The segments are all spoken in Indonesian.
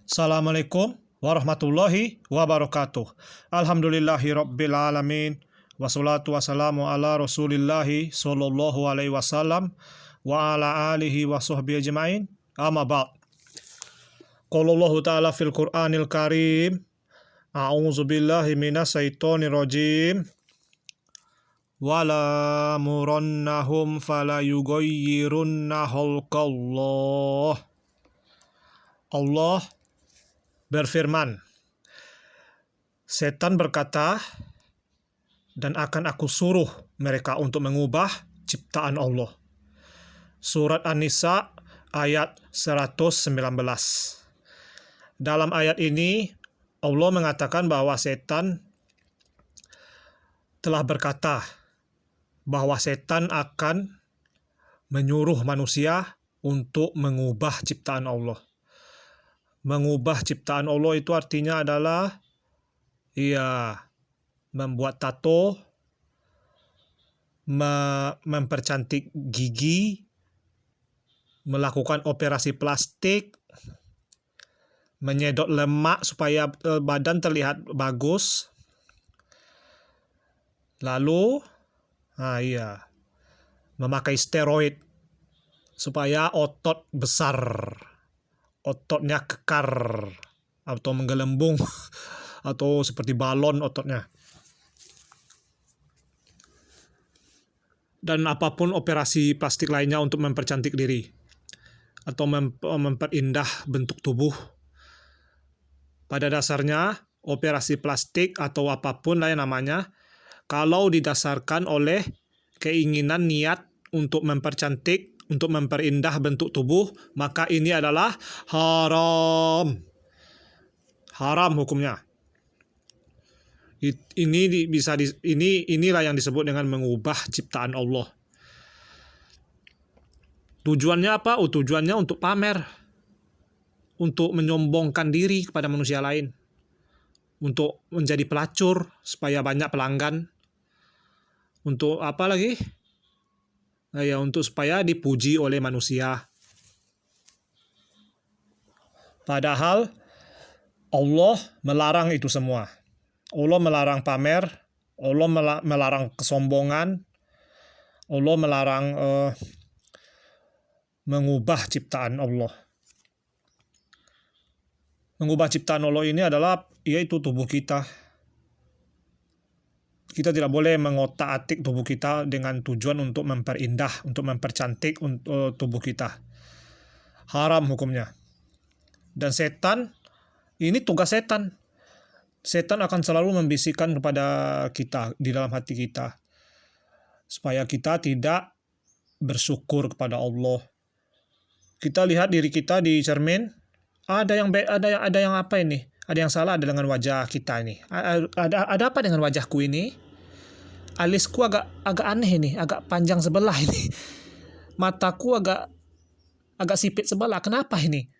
Assalamualaikum warahmatullahi wabarakatuh. Alhamdulillahirabbil alamin. Wassalatu wassalamu ala Rasulillahi sallallahu alaihi wasallam wa ala alihi wa sahbihi ajmain. Amma ba'd. Qala Allah Ta'ala fil Qur'anil Karim. A'udzu billahi minasyaitonir rajim. Wala murannahum fala yughayyirunna khalqallah. Allah berfirman, setan berkata, dan akan aku suruh mereka untuk mengubah ciptaan Allah. Surat An-Nisa ayat 119. Dalam ayat ini, Allah mengatakan bahwa setan telah berkata bahwa setan akan menyuruh manusia untuk mengubah ciptaan Allah. Mengubah ciptaan Allah itu artinya adalah membuat tato, mempercantik gigi, melakukan operasi plastik, menyedot lemak supaya badan terlihat bagus. Lalu memakai steroid supaya otot besar, ototnya kekar atau menggelembung atau seperti balon ototnya. Dan apapun operasi plastik lainnya untuk mempercantik diri atau memperindah bentuk tubuh. Pada dasarnya, operasi plastik atau apapun lah yang namanya, kalau didasarkan oleh keinginan niat untuk mempercantik, untuk memperindah bentuk tubuh, maka ini adalah haram. Haram hukumnya. Inilah yang disebut dengan mengubah ciptaan Allah. Tujuannya apa? Tujuannya untuk pamer. Untuk menyombongkan diri kepada manusia lain. Untuk menjadi pelacur supaya banyak pelanggan. Untuk apa lagi? Untuk supaya dipuji oleh manusia. Padahal Allah melarang itu semua. Allah melarang pamer, Allah melarang kesombongan, Allah melarang mengubah ciptaan Allah. Mengubah ciptaan Allah ini adalah yaitu tubuh kita. Kita tidak boleh mengotak-atik tubuh kita dengan tujuan untuk memperindah, untuk mempercantik tubuh kita. Haram hukumnya. Dan setan, ini tugas setan. Setan akan selalu membisikkan kepada kita, di dalam hati kita, supaya kita tidak bersyukur kepada Allah. Kita lihat diri kita di cermin, ada yang apa ini? Ada yang salah dengan wajah kita ini. Ada apa dengan wajahku ini? Alisku agak aneh ini, agak panjang sebelah ini. Mataku agak sipit sebelah. Kenapa ini?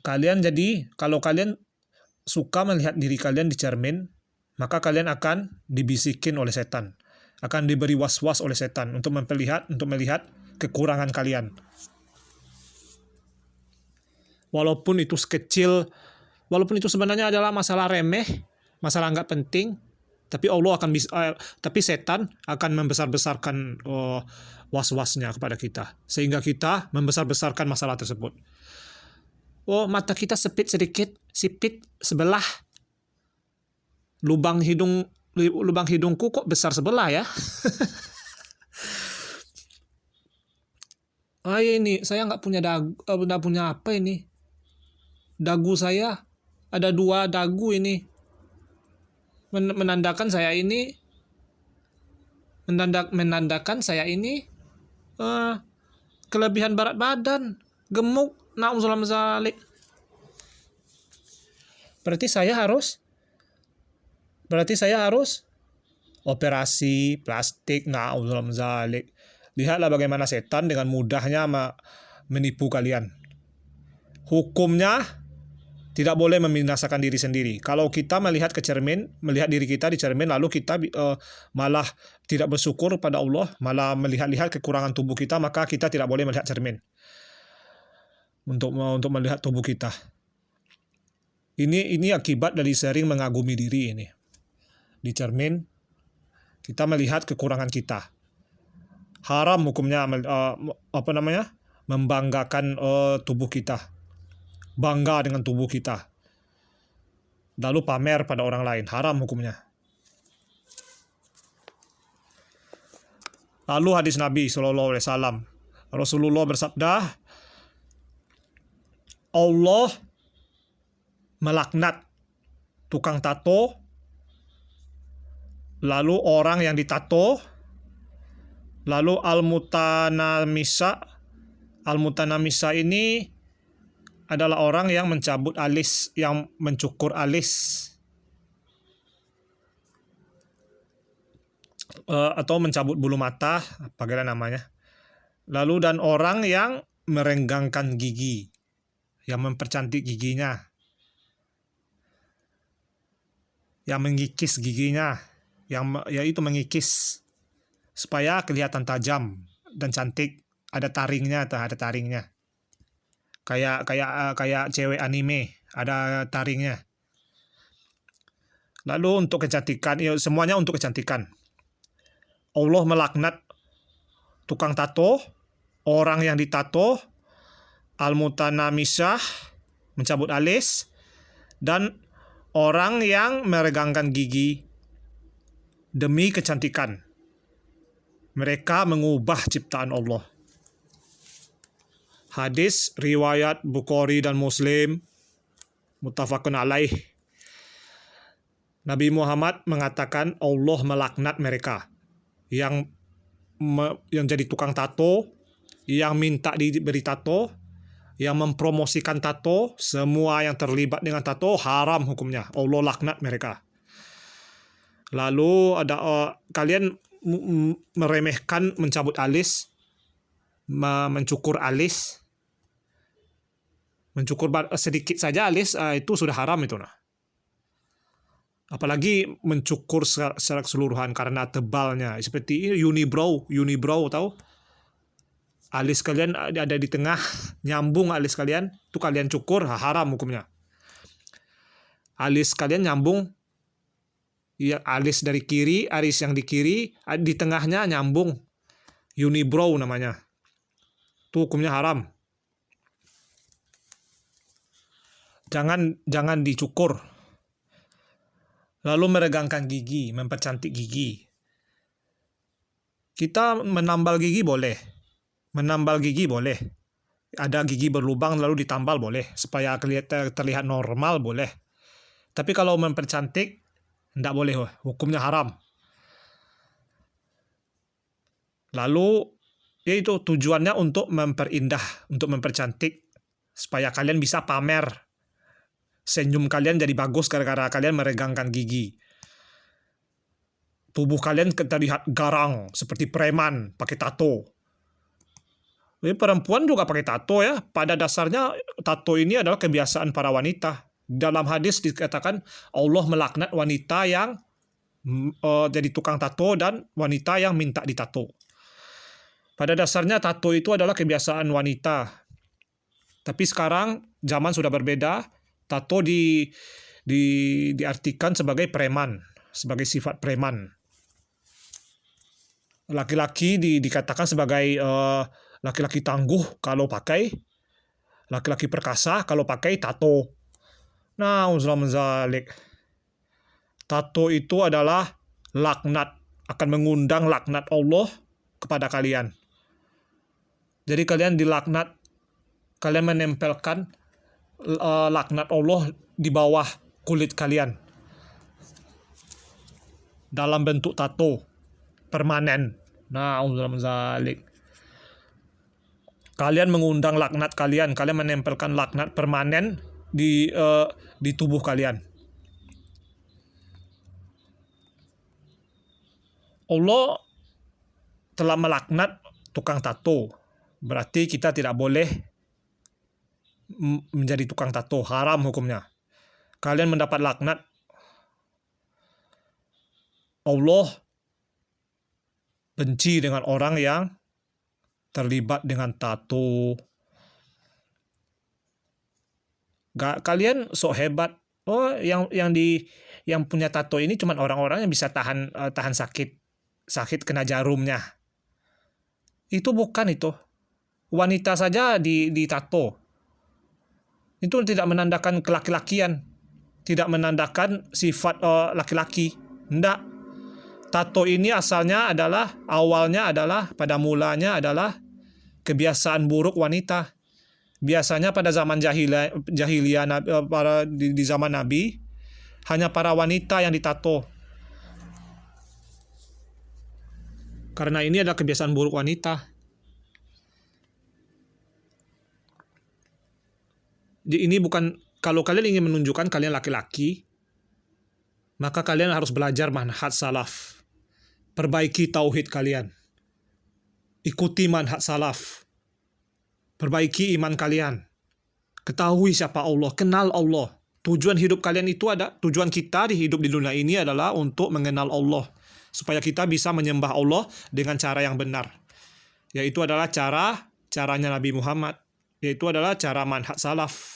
Kalau kalian suka melihat diri kalian di cermin, maka kalian akan dibisikin oleh setan. Akan diberi was-was oleh setan untuk melihat kekurangan kalian. Walaupun itu sebenarnya adalah masalah remeh, masalah nggak penting, tapi tapi setan akan membesar-besarkan was-wasnya kepada kita, sehingga kita membesar-besarkan masalah tersebut. Mata kita sipit sebelah. Lubang hidungku kok besar sebelah ya? Ini saya nggak punya apa ini? Dagu saya ada 2 dagu ini. Menandakan saya ini kelebihan berat badan, gemuk, na'udzubillah. Berarti saya harus operasi plastik, na'udzubillah. Lihatlah bagaimana setan dengan mudahnya menipu kalian. Hukumnya tidak boleh membinasakan diri sendiri. Kalau kita melihat diri kita di cermin, lalu kita malah tidak bersyukur pada Allah, malah melihat kekurangan tubuh kita, maka kita tidak boleh melihat cermin untuk melihat tubuh kita. Ini akibat dari sering mengagumi diri ini. Di cermin kita melihat kekurangan kita. Haram hukumnya membanggakan tubuh kita. Bangga dengan tubuh kita. Lalu pamer pada orang lain. Haram hukumnya. Lalu hadis Nabi SAW. Rasulullah bersabda, Allah melaknat tukang tato, lalu orang yang ditato, lalu al-mutanamisa. Al-mutanamisa ini adalah orang yang mencabut alis, yang mencukur alis, atau mencabut bulu mata, apakah namanya. Lalu dan orang yang merenggangkan gigi, yang mempercantik giginya, yang mengikis giginya, yaitu mengikis supaya kelihatan tajam dan cantik, ada taringnya. Kayak cewek anime, ada taringnya. Lalu untuk kecantikan, semuanya untuk kecantikan. Allah melaknat tukang tato, orang yang ditato, al-mutanamisah, mencabut alis, dan orang yang meregangkan gigi demi kecantikan. Mereka mengubah ciptaan Allah. Hadis riwayat Bukhari dan Muslim, muttafaqun alaih. Nabi Muhammad mengatakan Allah melaknat mereka yang jadi tukang tato, yang minta diberi tato, yang mempromosikan tato, semua yang terlibat dengan tato haram hukumnya. Allah laknat mereka. Lalu ada kalian meremehkan mencabut alis, mencukur alis, mencukur sedikit saja alis, itu sudah haram itu. Apalagi mencukur secara keseluruhan karena tebalnya. Seperti unibrow tahu? Alis kalian ada di tengah, nyambung alis kalian, itu kalian cukur, haram hukumnya. Alis kalian nyambung, ya, alis dari kiri, alis yang di kiri, di tengahnya nyambung, unibrow namanya. Itu hukumnya haram. Jangan dicukur. Lalu meregangkan gigi, mempercantik gigi. Kita menambal gigi boleh. Ada gigi berlubang lalu ditambal boleh. Supaya terlihat normal boleh. Tapi kalau mempercantik, tidak boleh. Hukumnya haram. Lalu, itu tujuannya untuk memperindah, untuk mempercantik. Supaya kalian bisa pamer. Senyum kalian jadi bagus gara-gara kalian meregangkan gigi. Tubuh kalian terlihat garang seperti preman pakai tato. Jadi perempuan juga pakai tato ya. Pada dasarnya tato ini adalah kebiasaan para wanita. Dalam hadis dikatakan Allah melaknat wanita yang jadi tukang tato dan wanita yang minta ditato. Pada dasarnya tato itu adalah kebiasaan wanita. Tapi sekarang zaman sudah berbeda. Tato diartikan sebagai preman, sebagai sifat preman. Laki-laki dikatakan sebagai laki-laki tangguh kalau pakai, laki-laki perkasa kalau pakai tato. Nah, uzlamzalik. Tato itu adalah laknat, akan mengundang laknat Allah kepada kalian. Jadi kalian dilaknat, kalian menempelkan laknat Allah di bawah kulit kalian dalam bentuk tato permanen. Nah, zalik. Kalian mengundang laknat kalian menempelkan laknat permanen di tubuh kalian. Allah telah melaknat tukang tato. Berarti kita tidak boleh menjadi tukang tato, haram hukumnya. Kalian mendapat laknat. Allah benci dengan orang yang terlibat dengan tato. Kalian sok hebat, oh yang punya tato ini cuma orang-orang yang bisa tahan sakit kena jarumnya. Itu bukan itu. Wanita saja ditato. Itu tidak menandakan kelaki-lakian, tidak menandakan sifat laki-laki. Enggak. Tato ini awalnya adalah pada mulanya adalah kebiasaan buruk wanita. Biasanya pada zaman jahiliyah di zaman Nabi, hanya para wanita yang ditato. Karena ini adalah kebiasaan buruk wanita. Jadi ini bukan, kalau kalian ingin menunjukkan kalian laki-laki, maka kalian harus belajar manhaj salaf. Perbaiki tauhid kalian. Ikuti manhaj salaf. Perbaiki iman kalian. Ketahui siapa Allah, kenal Allah. Tujuan hidup kalian itu tujuan kita hidup di dunia ini adalah untuk mengenal Allah. Supaya kita bisa menyembah Allah dengan cara yang benar. Yaitu adalah caranya Nabi Muhammad. Yaitu adalah cara manhaj salaf.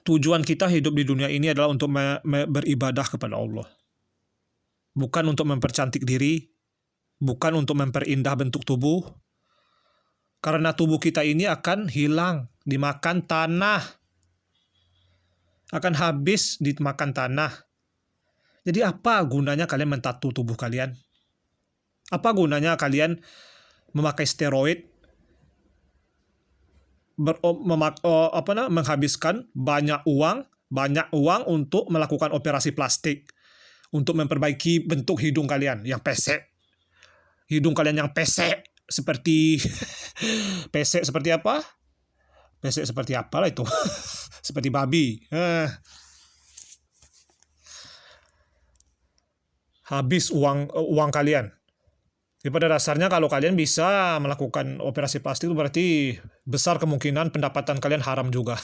Tujuan kita hidup di dunia ini adalah untuk beribadah kepada Allah. Bukan untuk mempercantik diri, bukan untuk memperindah bentuk tubuh. Karena tubuh kita ini akan hilang, dimakan tanah. Akan habis dimakan tanah. Jadi apa gunanya kalian mentatu tubuh kalian? Apa gunanya kalian memakai steroid? Menghabiskan banyak uang untuk melakukan operasi plastik, untuk memperbaiki bentuk hidung kalian yang pesek. Hidung kalian yang pesek seperti pesek seperti apa? Pesek seperti apalah itu? Seperti babi. Habis uang kalian. Jadi pada dasarnya kalau kalian bisa melakukan operasi plastik itu berarti besar kemungkinan pendapatan kalian haram juga.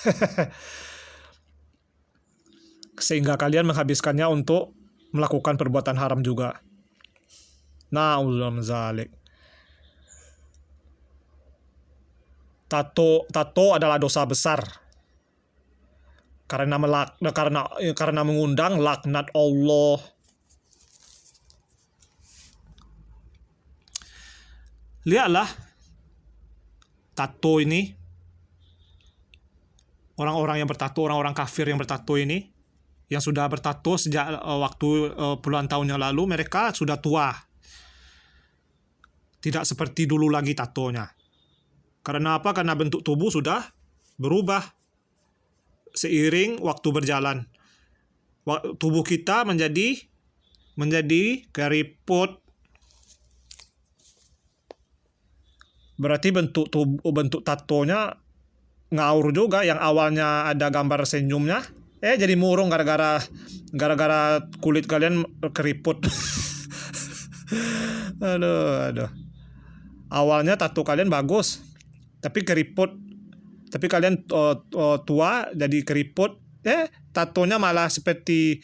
Sehingga kalian menghabiskannya untuk melakukan perbuatan haram juga. Na'udzubillah min dzalik. Tato adalah dosa besar. Karena mengundang laknat Allah. Lihatlah tato ini, orang-orang kafir yang bertato ini, yang sudah bertato sejak waktu puluhan tahun yang lalu, mereka sudah tua. Tidak seperti dulu lagi tatonya. Karena apa? Karena bentuk tubuh sudah berubah seiring waktu berjalan. Tubuh kita menjadi keriput. Berarti bentuk tatonya ngaur juga. Yang awalnya ada gambar senyumnya, jadi murung gara-gara kulit kalian keriput. Aduh. Awalnya tato kalian bagus, tapi keriput. Tapi kalian tua jadi keriput. Tatonya malah seperti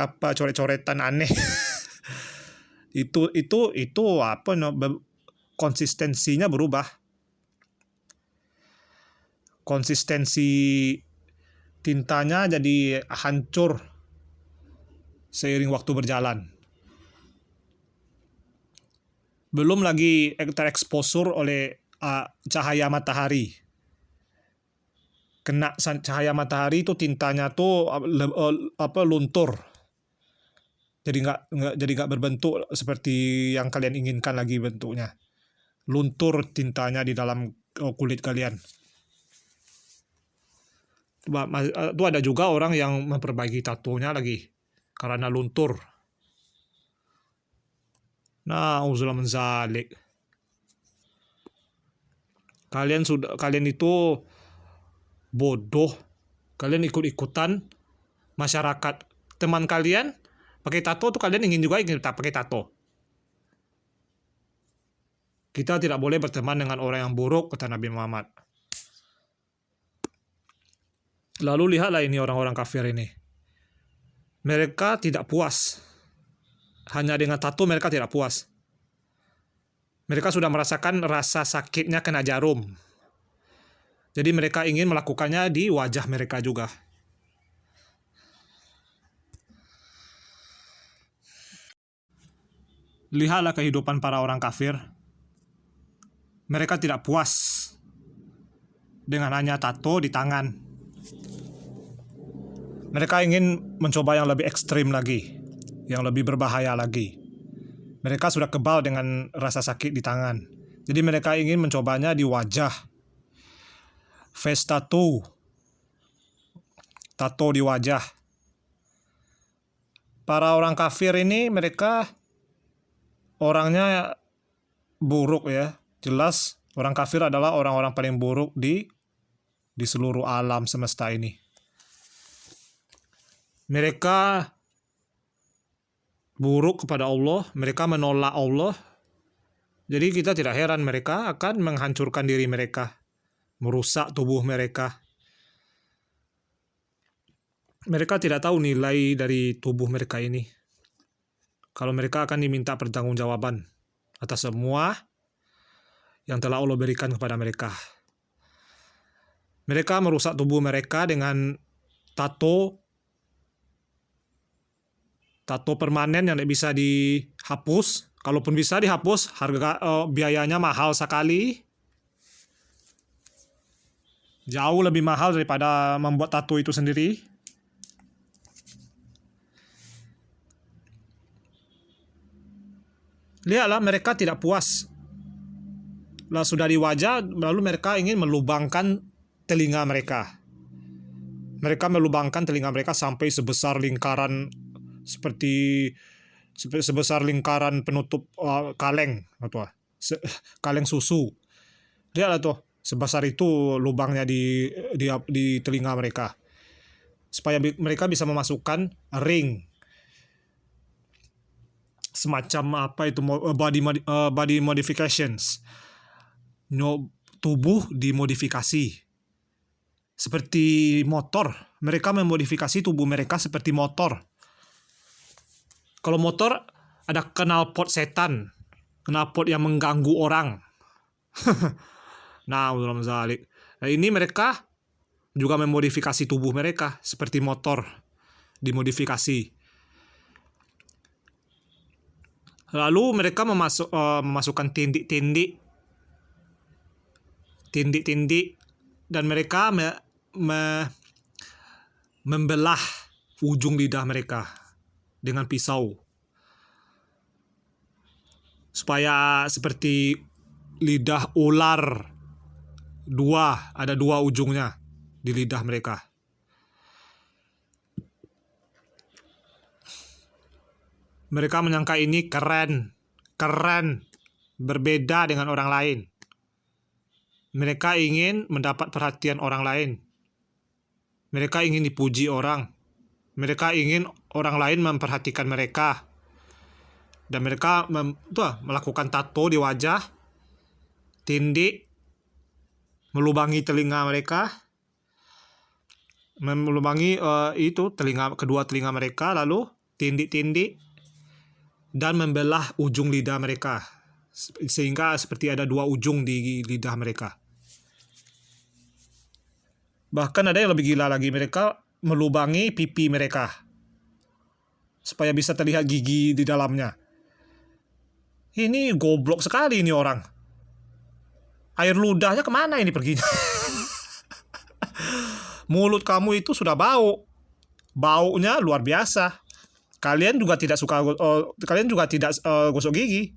apa, coret-coretan aneh. itu apa konsistensinya berubah. Konsistensi tintanya jadi hancur seiring waktu berjalan. Belum lagi tereksposur oleh cahaya matahari. Kena cahaya matahari itu tintanya tuh luntur. Jadi nggak berbentuk seperti yang kalian inginkan lagi bentuknya. Luntur tintanya di dalam kulit kalian. Itu ada juga orang yang memperbaiki tatonya lagi karena luntur. Na'udzubillah min dzalik. Kalian itu bodoh. Kalian ikut-ikutan masyarakat. Teman kalian pakai tato tuh kalian ingin pakai tato. Kita tidak boleh berteman dengan orang yang buruk, kata Nabi Muhammad. Lalu lihatlah ini orang-orang kafir ini. Mereka tidak puas. Hanya dengan tato mereka tidak puas. Mereka sudah merasakan rasa sakitnya kena jarum. Jadi mereka ingin melakukannya di wajah mereka juga. Lihatlah kehidupan para orang kafir. Mereka tidak puas dengan hanya tato di tangan. Mereka ingin mencoba yang lebih ekstrim lagi, yang lebih berbahaya lagi. Mereka sudah kebal dengan rasa sakit di tangan. Jadi mereka ingin mencobanya di wajah. Face tattoo. Tato di wajah. Para orang kafir ini mereka orangnya buruk ya. Jelas orang kafir adalah orang-orang paling buruk di seluruh alam semesta ini. Mereka buruk kepada Allah, mereka menolak Allah. Jadi kita tidak heran mereka akan menghancurkan diri mereka, merusak tubuh mereka. Mereka tidak tahu nilai dari tubuh mereka ini. Kalau mereka akan diminta pertanggungjawaban atas semua yang telah Allah berikan kepada mereka. Mereka merusak tubuh mereka dengan tato permanen yang tidak bisa dihapus. Kalaupun bisa dihapus, biayanya mahal sekali. Jauh lebih mahal daripada membuat tato itu sendiri. Lihatlah, mereka tidak puas. Lah sudah di wajah, lalu mereka ingin melubangkan telinga mereka. Mereka melubangkan telinga mereka sampai sebesar lingkaran, seperti sebesar lingkaran penutup kaleng atau kaleng susu. Lihatlah tuh, sebesar itu lubangnya di telinga mereka. Supaya mereka bisa memasukkan ring. Semacam apa itu, body modifications. Tubuh dimodifikasi. Seperti motor. Mereka memodifikasi tubuh mereka seperti motor. Kalau motor ada knalpot setan, knalpot yang mengganggu orang. Nah, ini mereka juga memodifikasi tubuh mereka seperti motor dimodifikasi. Lalu mereka memasukkan tindik-tindik dan mereka membelah ujung lidah mereka dengan pisau supaya seperti lidah ular, ada dua ujungnya di lidah mereka. Mereka menyangka ini keren, berbeda dengan orang lain. Mereka ingin mendapat perhatian orang lain. Mereka ingin dipuji orang. Mereka ingin orang lain memperhatikan mereka. Dan mereka melakukan tato di wajah, tindik, melubangi telinga mereka, melubangi kedua telinga mereka, lalu tindik-tindik, dan membelah ujung lidah mereka sehingga seperti ada dua ujung di lidah mereka. Bahkan ada yang lebih gila lagi, mereka melubangi pipi mereka supaya bisa terlihat gigi di dalamnya. Ini goblok sekali ini orang. Air ludahnya kemana ini perginya? Mulut kamu itu sudah bau. Baunya luar biasa. Kalian juga tidak gosok gigi.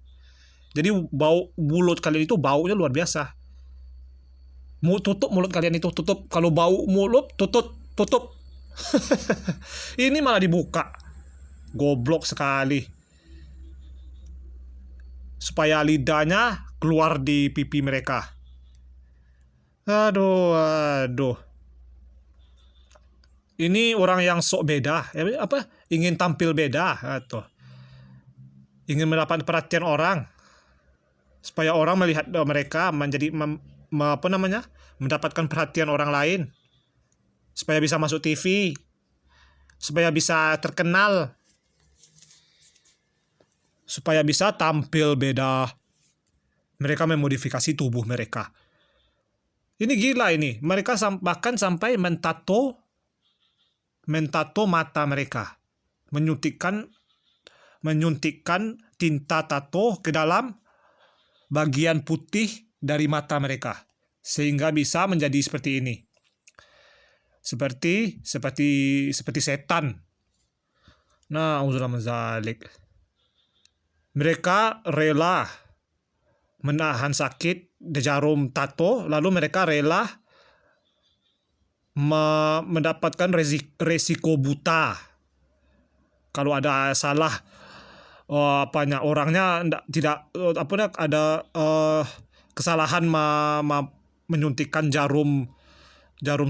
Jadi bau mulut kalian itu baunya luar biasa. Tutup mulut kalian itu, tutup. Kalau bau mulut tutup. Ini malah dibuka. Goblok sekali. Supaya lidahnya keluar di pipi mereka. Aduh. Ini orang yang sok beda, ingin tampil beda atau ingin mendapat perhatian orang supaya orang melihat mereka menjadi mendapatkan perhatian orang lain, supaya bisa masuk TV, supaya bisa terkenal, supaya bisa tampil beda. Mereka memodifikasi tubuh mereka. Ini gila ini. Mereka bahkan sampai mentato mata mereka. Menyuntikkan tinta tato ke dalam bagian putih dari mata mereka. Sehingga bisa menjadi seperti ini. Seperti setan. Nah, uzzalamazalik. Mereka rela menahan sakit jarum tato, lalu mereka rela mendapatkan resiko buta. Kalau ada salah orangnya tidak ada kesalahan menyuntikkan jarum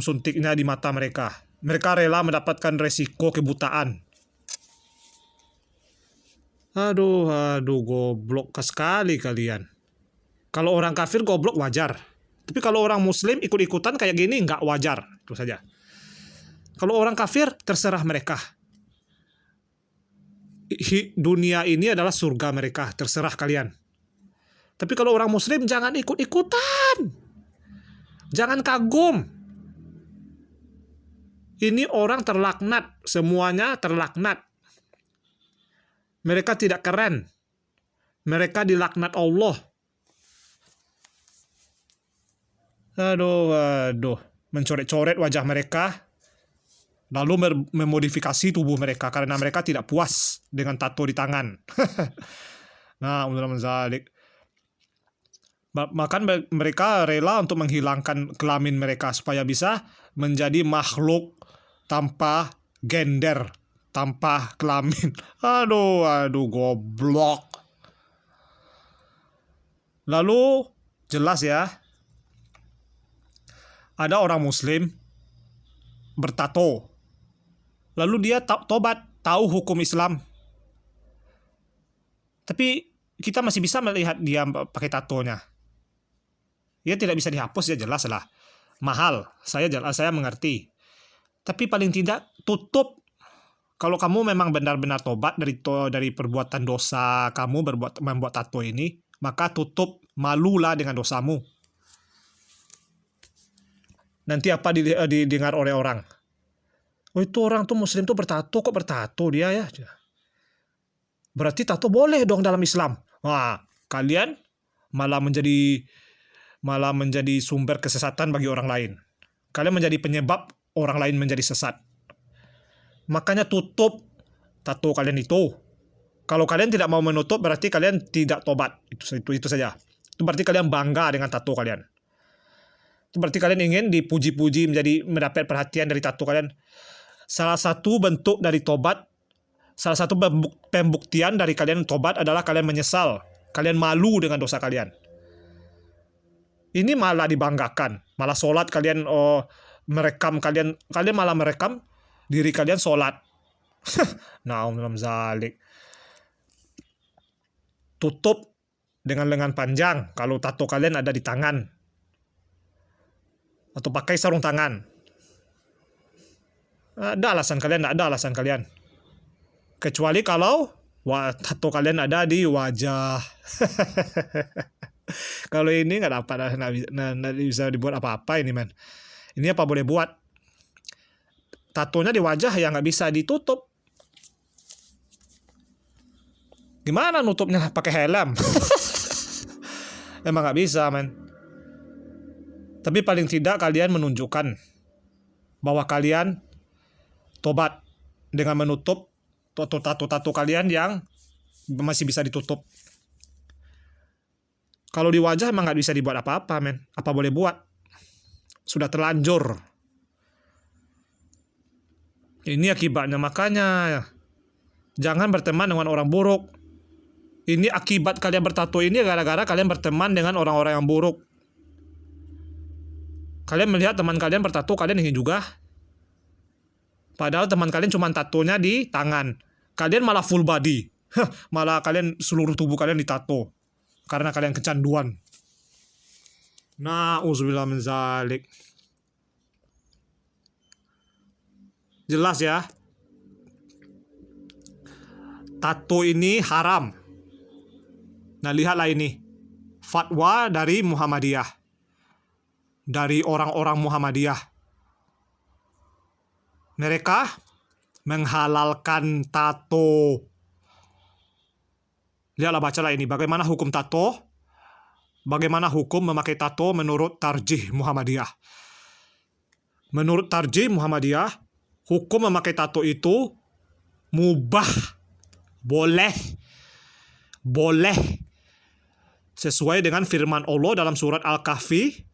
suntiknya di mata mereka. Mereka rela mendapatkan resiko kebutaan. Aduh, goblok sekali kalian. Kalau orang kafir goblok wajar. Tapi kalau orang muslim ikut-ikutan kayak gini nggak wajar. Itu saja. Kalau orang kafir terserah mereka. Dunia ini adalah surga mereka. Terserah kalian. Tapi kalau orang muslim jangan ikut-ikutan. Jangan kagum. Ini orang terlaknat. Semuanya terlaknat. Mereka tidak keren. Mereka dilaknat Allah. Aduh. Mencoret-coret wajah mereka. Lalu memodifikasi tubuh mereka. Karena mereka tidak puas dengan tato di tangan. Nah, uzzalamazalik. Maka mereka rela untuk menghilangkan kelamin mereka. Supaya bisa menjadi makhluk tanpa gender. Tanpa kelamin. Aduh, goblok. Lalu, jelas ya. Ada orang muslim bertato. Lalu dia tobat, tahu hukum Islam. Tapi kita masih bisa melihat dia pakai tatonya. Dia tidak bisa dihapus, ya jelas lah. Mahal, saya mengerti. Tapi paling tidak tutup. Kalau kamu memang benar-benar tobat dari perbuatan dosa kamu membuat tato ini, maka tutup, malulah dengan dosamu. Nanti apa didengar oleh orang? Oh, itu orang tuh muslim tuh bertato, kok bertato dia ya? Berarti tato boleh dong dalam Islam. Wah, kalian malah menjadi sumber kesesatan bagi orang lain. Kalian menjadi penyebab orang lain menjadi sesat. Makanya tutup tato kalian itu. Kalau kalian tidak mau menutup, berarti kalian tidak tobat. Itu saja. Itu berarti kalian bangga dengan tato kalian. Itu berarti kalian ingin dipuji-puji, mendapat perhatian dari tato kalian. Salah satu bentuk dari tobat, salah satu pembuktian dari kalian tobat adalah kalian menyesal. Kalian malu dengan dosa kalian. Ini malah dibanggakan. Malah sholat kalian merekam kalian malah merekam diri kalian sholat. Na'udzubillah. Tutup dengan lengan panjang kalau tato kalian ada di tangan. Atau pakai sarung tangan. Ada alasan kalian, tidak ada alasan kalian. Kecuali kalau tato kalian ada di wajah. Kalau ini nggak bisa dibuat apa-apa ini, man. Ini apa boleh buat? Tatonya di wajah ya nggak bisa ditutup. Gimana nutupnya pakai helm? Emang nggak bisa, man. Tapi paling tidak kalian menunjukkan bahwa kalian tobat dengan menutup tato kalian yang masih bisa ditutup. Kalau di wajah emang nggak bisa dibuat apa-apa, men. Apa boleh buat? Sudah terlanjur. Ini akibatnya, makanya jangan berteman dengan orang buruk. Ini akibat kalian bertato ini gara-gara kalian berteman dengan orang-orang yang buruk. Kalian melihat teman kalian bertato, kalian ingin juga. Padahal teman kalian cuma tatonya di tangan. Kalian malah full body. Malah kalian seluruh tubuh kalian ditato. Karena kalian kecanduan. Na'udzubillah min zalik. Jelas ya. Tato ini haram. Nah, lihatlah ini. Fatwa dari Muhammadiyah. dari orang-orang Muhammadiyah. Mereka menghalalkan tato. Lihatlah, bacalah ini. Bagaimana hukum tato? Bagaimana hukum memakai tato menurut Tarjih Muhammadiyah? Menurut Tarjih Muhammadiyah, hukum memakai tato itu mubah. Boleh. Sesuai dengan firman Allah dalam surat Al-Kahfi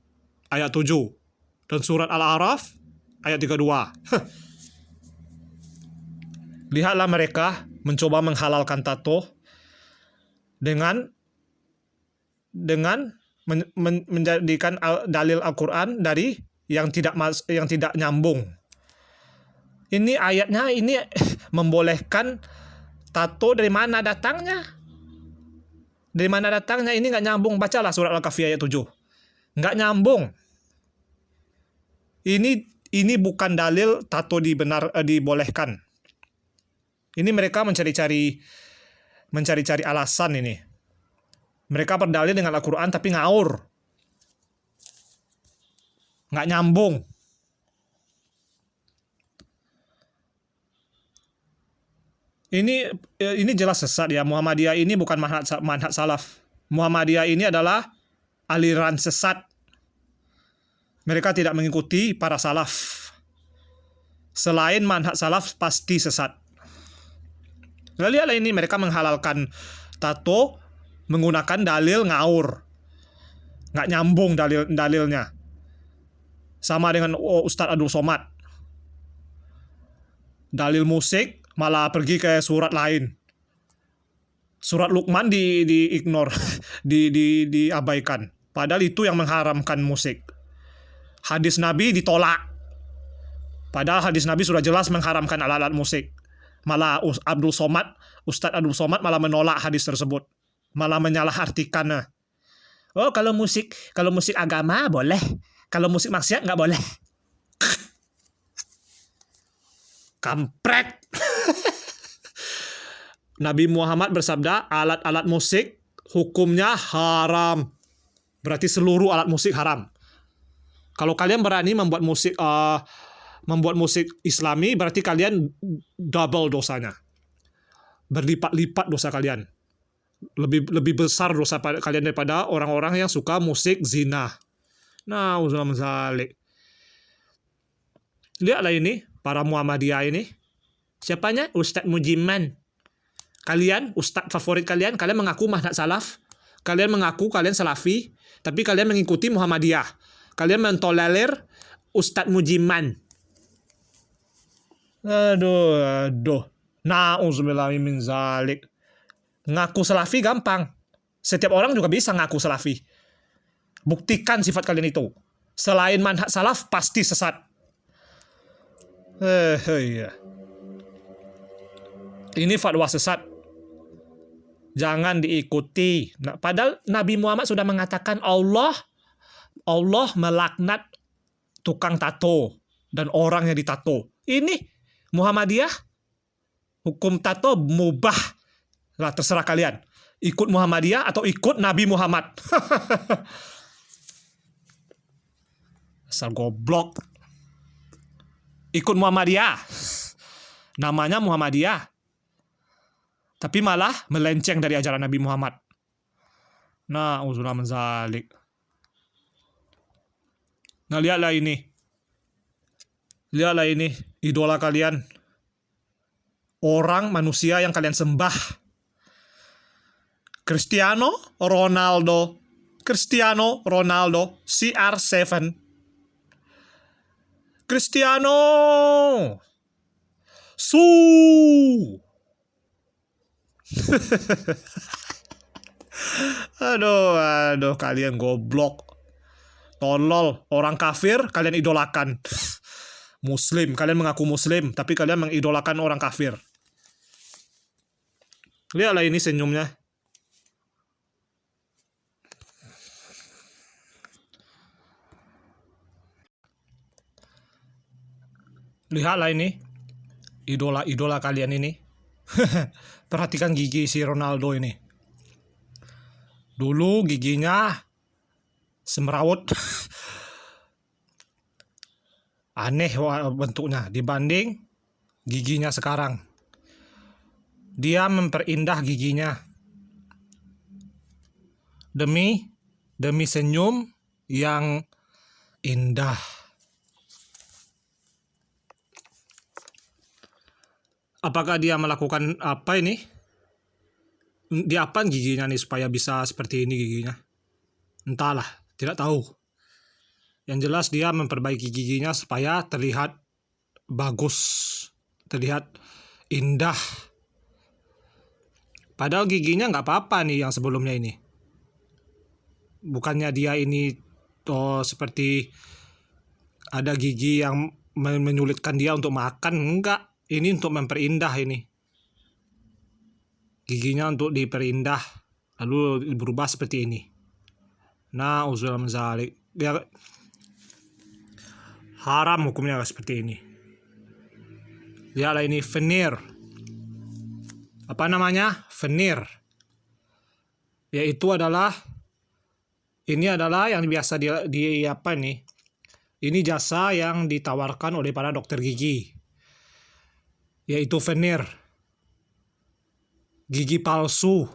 ayat 7 dan surat Al-A'raf ayat 32. Lihatlah, mereka mencoba menghalalkan tato dengan menjadikan dalil Al-Quran dari yang tidak nyambung. Ini ayatnya ini membolehkan tato, dari mana datangnya? Dari mana datangnya? Ini nggak nyambung. Bacalah surat Al-Kahfi ayat 7. Nggak nyambung. Ini bukan dalil tato dibolehkan. Ini mereka mencari-cari alasan ini. Mereka berdalil dengan Al-Quran tapi ngaur. Nggak nyambung. Ini jelas sesat ya. Muhammadiyah ini bukan manhaj salaf. Muhammadiyah ini adalah aliran sesat. Mereka tidak mengikuti para salaf. Selain manhaj salaf pasti sesat. Lihatlah ini, mereka menghalalkan tato menggunakan dalil ngaur. Nggak nyambung dalilnya. Sama dengan Ustadz Abdul Somad. Dalil musik malah pergi ke surat lain. Surat Luqman di-ignore, diabaikan. Padahal itu yang mengharamkan musik. Hadis Nabi ditolak. Padahal hadis Nabi sudah jelas mengharamkan alat-alat musik. Malah Ustadz Abdul Somad malah menolak hadis tersebut. Malah menyalahartikannya. Oh, kalau musik agama boleh. Kalau musik maksiat nggak boleh. Kampret. Nabi Muhammad bersabda, alat-alat musik hukumnya haram. Berarti seluruh alat musik haram. Kalau kalian berani membuat musik Islami, berarti kalian double dosanya. Berlipat-lipat dosa kalian. Lebih besar dosa kalian daripada orang-orang yang suka musik zina. Nah, uzubillah min dzalik. Lihatlah ini, para Muhammadiyah ini. Siapanya? Ustadz Mujiman. Kalian, ustadz favorit kalian mengaku manhaj salaf. Kalian mengaku kalian salafi. Tapi kalian mengikuti Muhammadiyah. Kalian mentolerir Ustadz Mujiman. Aduh. Na'udzubillah min dzalik. Ngaku salafi gampang. Setiap orang juga bisa ngaku salafi. Buktikan sifat kalian itu. Selain manhaj salaf, pasti sesat. Iya. Ini fatwa sesat. Jangan diikuti. Nah, padahal Nabi Muhammad sudah mengatakan Allah melaknat tukang tato dan orang yang ditato. Ini Muhammadiyah, hukum tato mubah. Lah, terserah kalian. Ikut Muhammadiyah atau ikut Nabi Muhammad. Asal goblok. Ikut Muhammadiyah. Namanya Muhammadiyah. Tapi malah melenceng dari ajaran Nabi Muhammad. Nah, uzubillah min dzalik. Nah, lihatlah ini. Lihatlah ini, idola kalian. Orang, manusia yang kalian sembah. Cristiano Ronaldo, CR7. Cristiano. Aduh, kalian goblok. Tolol, orang kafir kalian idolakan. Muslim, kalian mengaku muslim, tapi kalian mengidolakan orang kafir. Lihatlah ini senyumnya. Lihatlah ini. Idola kalian ini. Perhatikan gigi si Ronaldo ini. Dulu giginya semrawut. Aneh bentuknya dibanding giginya sekarang. Dia memperindah giginya demi senyum yang indah. Apakah dia melakukan apa ini? Diapain giginya nih supaya bisa seperti ini giginya? Entahlah, tidak tahu. Yang jelas dia memperbaiki giginya supaya terlihat bagus, terlihat indah. Padahal giginya nggak apa-apa nih yang sebelumnya ini. Bukannya dia ini seperti ada gigi yang menyulitkan dia untuk makan, enggak. Ini untuk memperindah ini. Giginya untuk diperindah, lalu berubah seperti ini. Nah, uzubillah min dzalik. Ya, haram hukumnya seperti ini. Lihatlah ini veneer. Apa namanya? Veneer. Yaitu adalah yang biasa di apa nih? Ini jasa yang ditawarkan oleh para dokter gigi. Yaitu veneer. Gigi palsu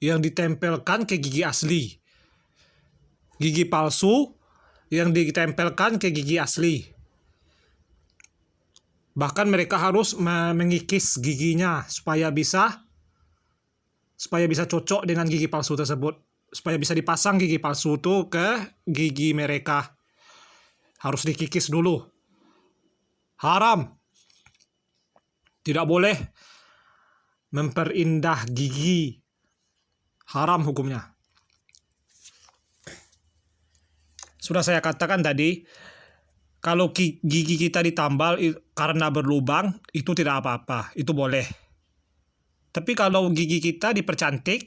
yang ditempelkan ke gigi asli. Gigi palsu yang ditempelkan ke gigi asli. Bahkan mereka harus mengikis giginya supaya bisa cocok dengan gigi palsu tersebut. Supaya bisa dipasang gigi palsu itu ke gigi mereka. Harus dikikis dulu. Haram. Tidak boleh memperindah gigi. Haram hukumnya. Sudah saya katakan tadi, kalau gigi kita ditambal karena berlubang, itu tidak apa-apa. Itu boleh. Tapi kalau gigi kita dipercantik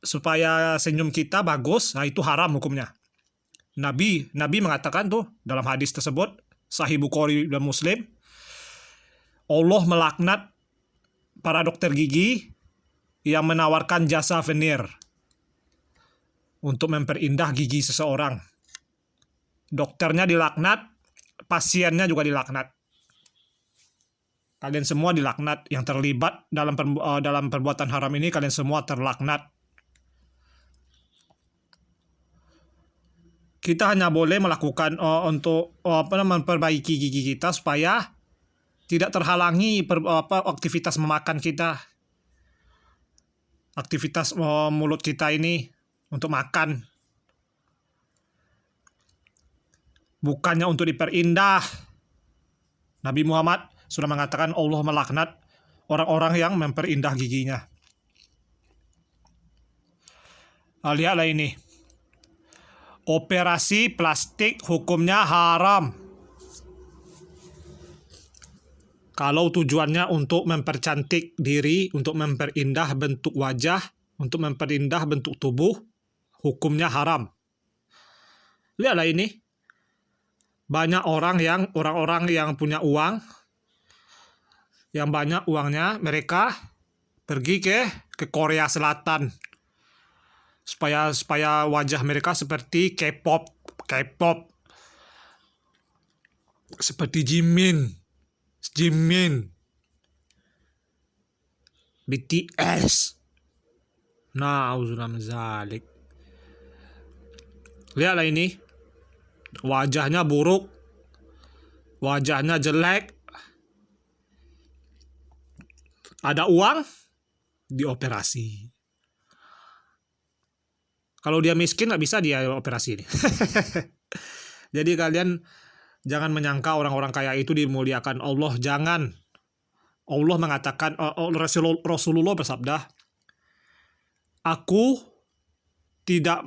supaya senyum kita bagus, nah itu haram hukumnya. Nabi mengatakan tuh dalam hadis tersebut, Sahih Bukhari dan Muslim, Allah melaknat para dokter gigi yang menawarkan jasa veneer untuk memperindah gigi seseorang. Dokternya dilaknat, pasiennya juga dilaknat. Kalian semua dilaknat, yang terlibat dalam perbuatan haram ini, kalian semua terlaknat. Kita hanya boleh melakukan untuk memperbaiki gigi kita supaya tidak terhalangi aktivitas memakan kita, aktivitas mulut kita ini untuk makan. Bukannya untuk diperindah. Nabi Muhammad sudah mengatakan Allah melaknat orang-orang yang memperindah giginya. Lihatlah ini. Operasi plastik hukumnya haram. Kalau tujuannya untuk mempercantik diri, untuk memperindah bentuk wajah, untuk memperindah bentuk tubuh, hukumnya haram. Lihatlah ini. Banyak orang-orang yang punya uang, yang banyak uangnya, mereka pergi ke Korea Selatan supaya wajah mereka seperti K-pop, seperti Jimin, BTS. Nah, auzubillah min dzalik. Lihatlah ini. Wajahnya buruk, wajahnya jelek, ada uang, dioperasi. Kalau dia miskin nggak bisa dia operasi ini. Jadi kalian jangan menyangka orang-orang kaya itu dimuliakan Allah. Jangan. Allah mengatakan, Rasulullah bersabda, aku tidak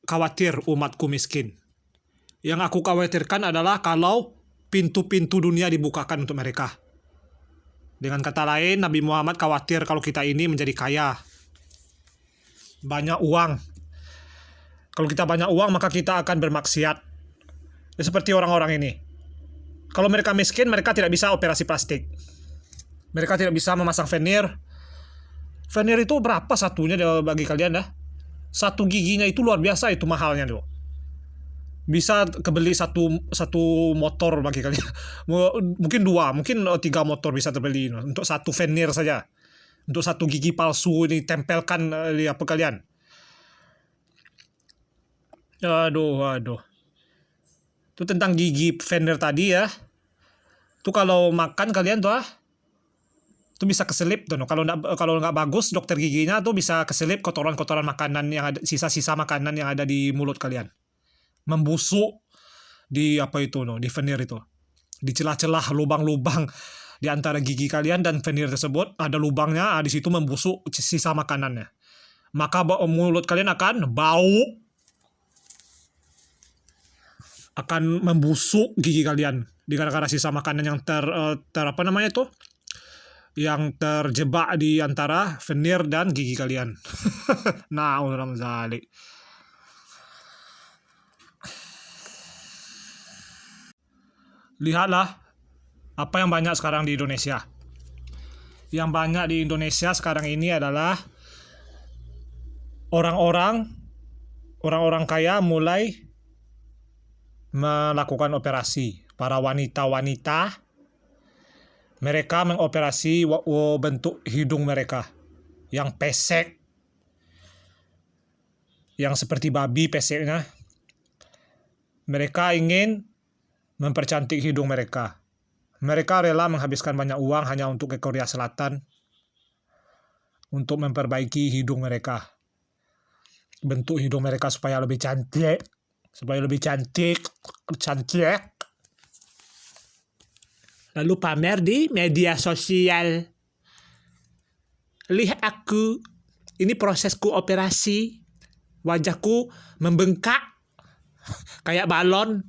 khawatir umatku miskin. Yang aku khawatirkan adalah kalau pintu-pintu dunia dibukakan untuk mereka. Dengan kata lain, Nabi Muhammad khawatir kalau kita ini menjadi kaya. Banyak uang. Kalau kita banyak uang, maka kita akan bermaksiat. Seperti orang-orang ini. Kalau mereka miskin, mereka tidak bisa operasi plastik. Mereka tidak bisa memasang veneer. Veneer itu berapa satunya bagi kalian dah? Satu giginya itu luar biasa, itu mahalnya tuh. Bisa kebeli satu satu motor bagi kalian. Mungkin dua, mungkin tiga motor bisa terbeli untuk satu veneer saja. Untuk satu gigi palsu ini tempelkan di apa kalian. Aduh, aduh. Itu tentang gigi veneer tadi ya. Itu kalau makan kalian tuh itu bisa keselip tuh. Kalau nggak bagus dokter giginya tuh bisa keselip kotoran-kotoran makanan yang ada, sisa-sisa makanan yang ada di mulut kalian. Membusuk di apa itu di veneer itu. Di celah-celah lubang-lubang di antara gigi kalian dan veneer tersebut ada lubangnya, di situ membusuk sisa makanannya. Maka mulut kalian akan bau, akan membusuk gigi kalian dikarenakan sisa makanan yang ter apa namanya itu, yang terjebak di antara veneer dan gigi kalian. Nah, orang zalik. Lihatlah apa yang banyak sekarang di Indonesia. Yang banyak di Indonesia sekarang ini adalah orang-orang kaya mulai melakukan operasi. Para wanita-wanita mereka mengoperasi bentuk hidung mereka yang pesek, yang seperti babi peseknya. Mereka ingin mempercantik hidung mereka. Mereka rela menghabiskan banyak uang hanya untuk ke Korea Selatan untuk memperbaiki hidung mereka. Bentuk hidung mereka supaya lebih cantik, cantik. Lalu pamer di media sosial. Lihat aku, ini prosesku operasi. Wajahku membengkak kayak balon.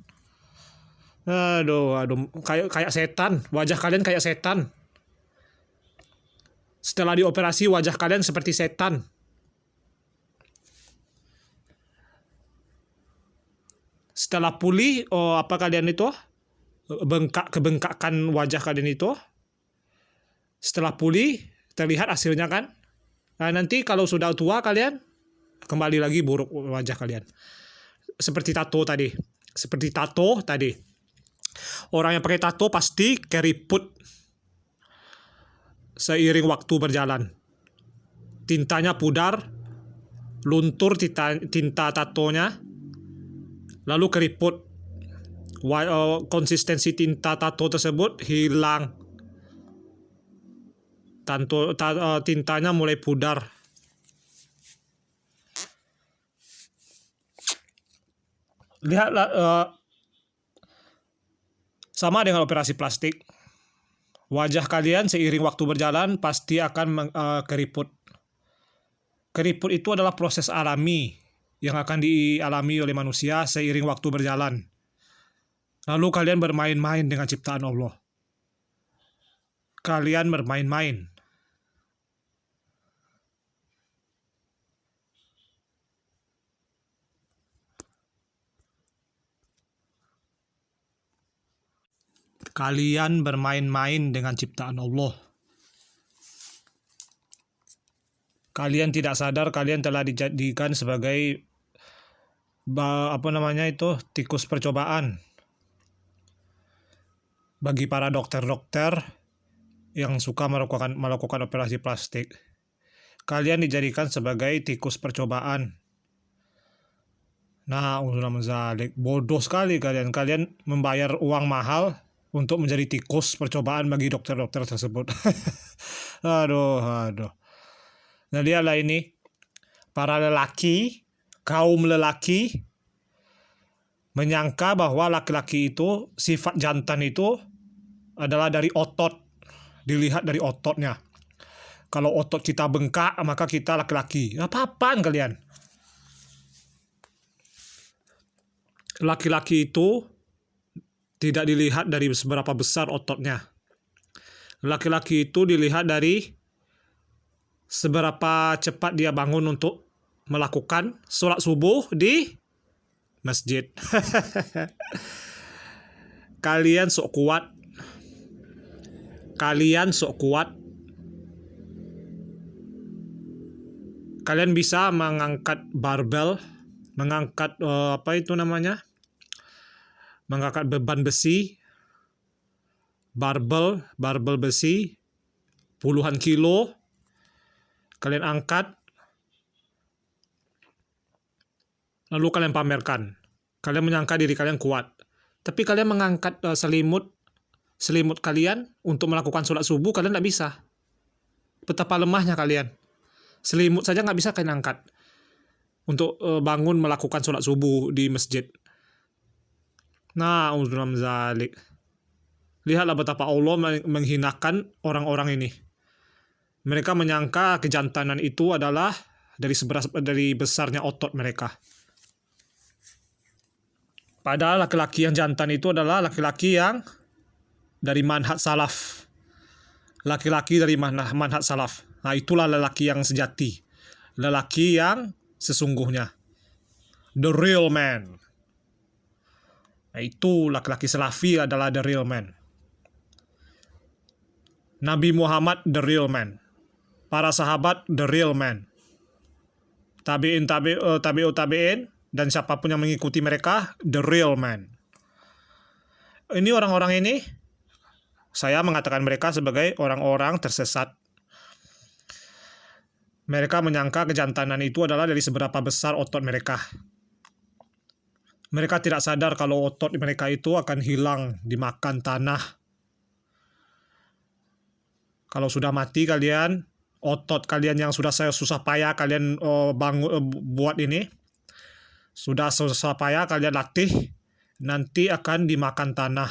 Aduh, kayak setan. Wajah kalian kayak setan. Setelah dioperasi wajah kalian seperti setan. Setelah pulih, apa kalian itu? Kebengkakan wajah kalian itu. Setelah pulih, terlihat hasilnya kan? Nah, nanti kalau sudah tua kalian kembali lagi buruk wajah kalian. Seperti tato tadi. Orang yang pakai tato pasti keriput seiring waktu berjalan. Tintanya pudar, luntur tinta tatonya, lalu keriput. Konsistensi tinta tato tersebut hilang. Tintanya mulai pudar. Lihatlah, sama dengan operasi plastik. Wajah kalian seiring waktu berjalan pasti akan keriput. Keriput itu adalah proses alami yang akan dialami oleh manusia seiring waktu berjalan. Lalu kalian bermain-main dengan ciptaan Allah. Kalian bermain-main. Kalian bermain-main dengan ciptaan Allah. Kalian tidak sadar kalian telah dijadikan sebagai tikus percobaan bagi para dokter-dokter yang suka melakukan operasi plastik. Kalian dijadikan sebagai tikus percobaan. Nah, bodoh sekali kalian. Kalian membayar uang mahal untuk menjadi tikus percobaan bagi dokter-dokter tersebut. Aduh. Nah, lihatlah ini. Para kaum lelaki menyangka bahwa laki-laki itu, sifat jantan itu adalah dari otot. Dilihat dari ototnya. Kalau otot kita bengkak, maka kita laki-laki. Apa-apaan kalian? Laki-laki itu tidak dilihat dari seberapa besar ototnya. Laki-laki itu dilihat dari seberapa cepat dia bangun untuk melakukan sholat subuh di masjid. Kalian sok kuat. Kalian bisa mengangkat barbel, mengangkat mengangkat beban besi, barbel besi, puluhan kilo, kalian angkat, lalu kalian pamerkan. Kalian menyangka diri kalian kuat. Tapi kalian mengangkat selimut kalian untuk melakukan sholat subuh, kalian tidak bisa. Betapa lemahnya kalian. Selimut saja nggak bisa kalian angkat untuk bangun melakukan sholat subuh di masjid. Nah, zalik. Lihatlah betapa Allah menghinakan orang-orang ini. Mereka menyangka kejantanan itu adalah dari besarnya otot mereka. Padahal laki-laki yang jantan itu adalah laki-laki yang dari manhaj salaf. Laki-laki dari manhaj salaf. Nah, itulah lelaki yang sejati. Lelaki yang sesungguhnya. The real man. Nah, itu laki-laki salafi adalah the real man. Nabi Muhammad the real man. Para sahabat the real man. Tabi'in dan siapapun yang mengikuti mereka the real man. Ini orang-orang ini saya mengatakan mereka sebagai orang-orang tersesat. Mereka menyangka kejantanan itu adalah dari seberapa besar otot mereka. Mereka tidak sadar kalau otot mereka itu akan hilang dimakan tanah. Kalau sudah mati kalian, otot kalian yang sudah susah payah kalian buat ini, sudah susah payah kalian latih, nanti akan dimakan tanah.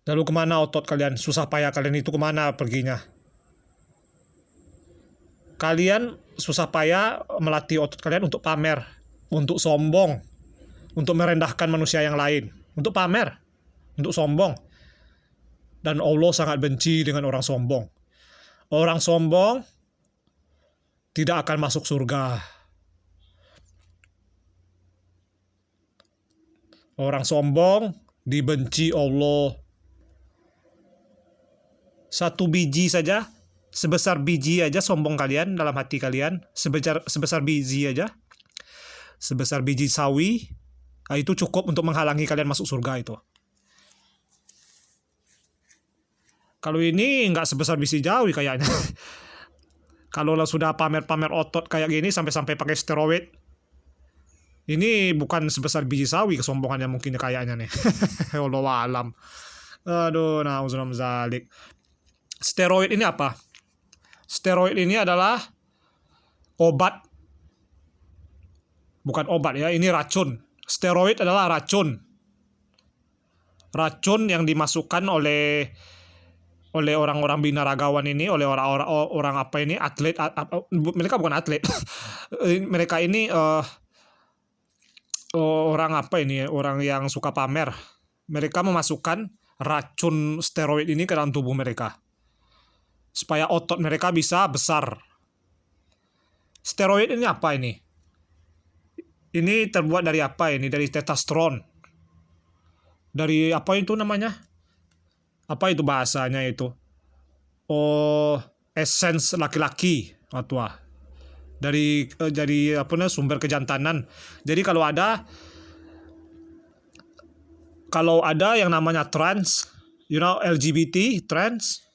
Lalu kemana otot kalian? Susah payah kalian itu kemana perginya? Kalian susah payah melatih otot kalian untuk pamer, untuk sombong, untuk merendahkan manusia yang lain, untuk pamer, untuk sombong. Dan Allah sangat benci dengan orang sombong. Orang sombong tidak akan masuk surga. Orang sombong dibenci Allah. Satu biji saja, sebesar biji aja sombong kalian dalam hati kalian, sebesar biji aja, sebesar biji sawi, itu cukup untuk menghalangi kalian masuk surga itu. Kalau ini nggak sebesar biji sawi kayaknya. Kalau sudah pamer-pamer otot kayak gini sampai-sampai pakai steroid, ini bukan sebesar biji sawi kesombongannya mungkin kayaknya nih. Wallahu alam. Aduh, na'udzubillah zalik. Steroid ini apa? Steroid ini adalah obat. Bukan obat ya, ini racun. Steroid adalah racun. Racun yang dimasukkan oleh orang-orang binaragawan ini, oleh orang apa ini, atlet, mereka bukan atlet. Mereka ini orang apa ini, orang yang suka pamer. Mereka memasukkan racun steroid ini ke dalam tubuh mereka supaya otot mereka bisa besar. Steroid ini apa ini? Ini terbuat dari apa ini? Dari testosteron. Dari apa itu namanya? Apa itu bahasanya itu? Oh, essence laki-laki atau dari apa namanya, sumber kejantanan. Jadi kalau ada yang namanya trans, LGBT, trans,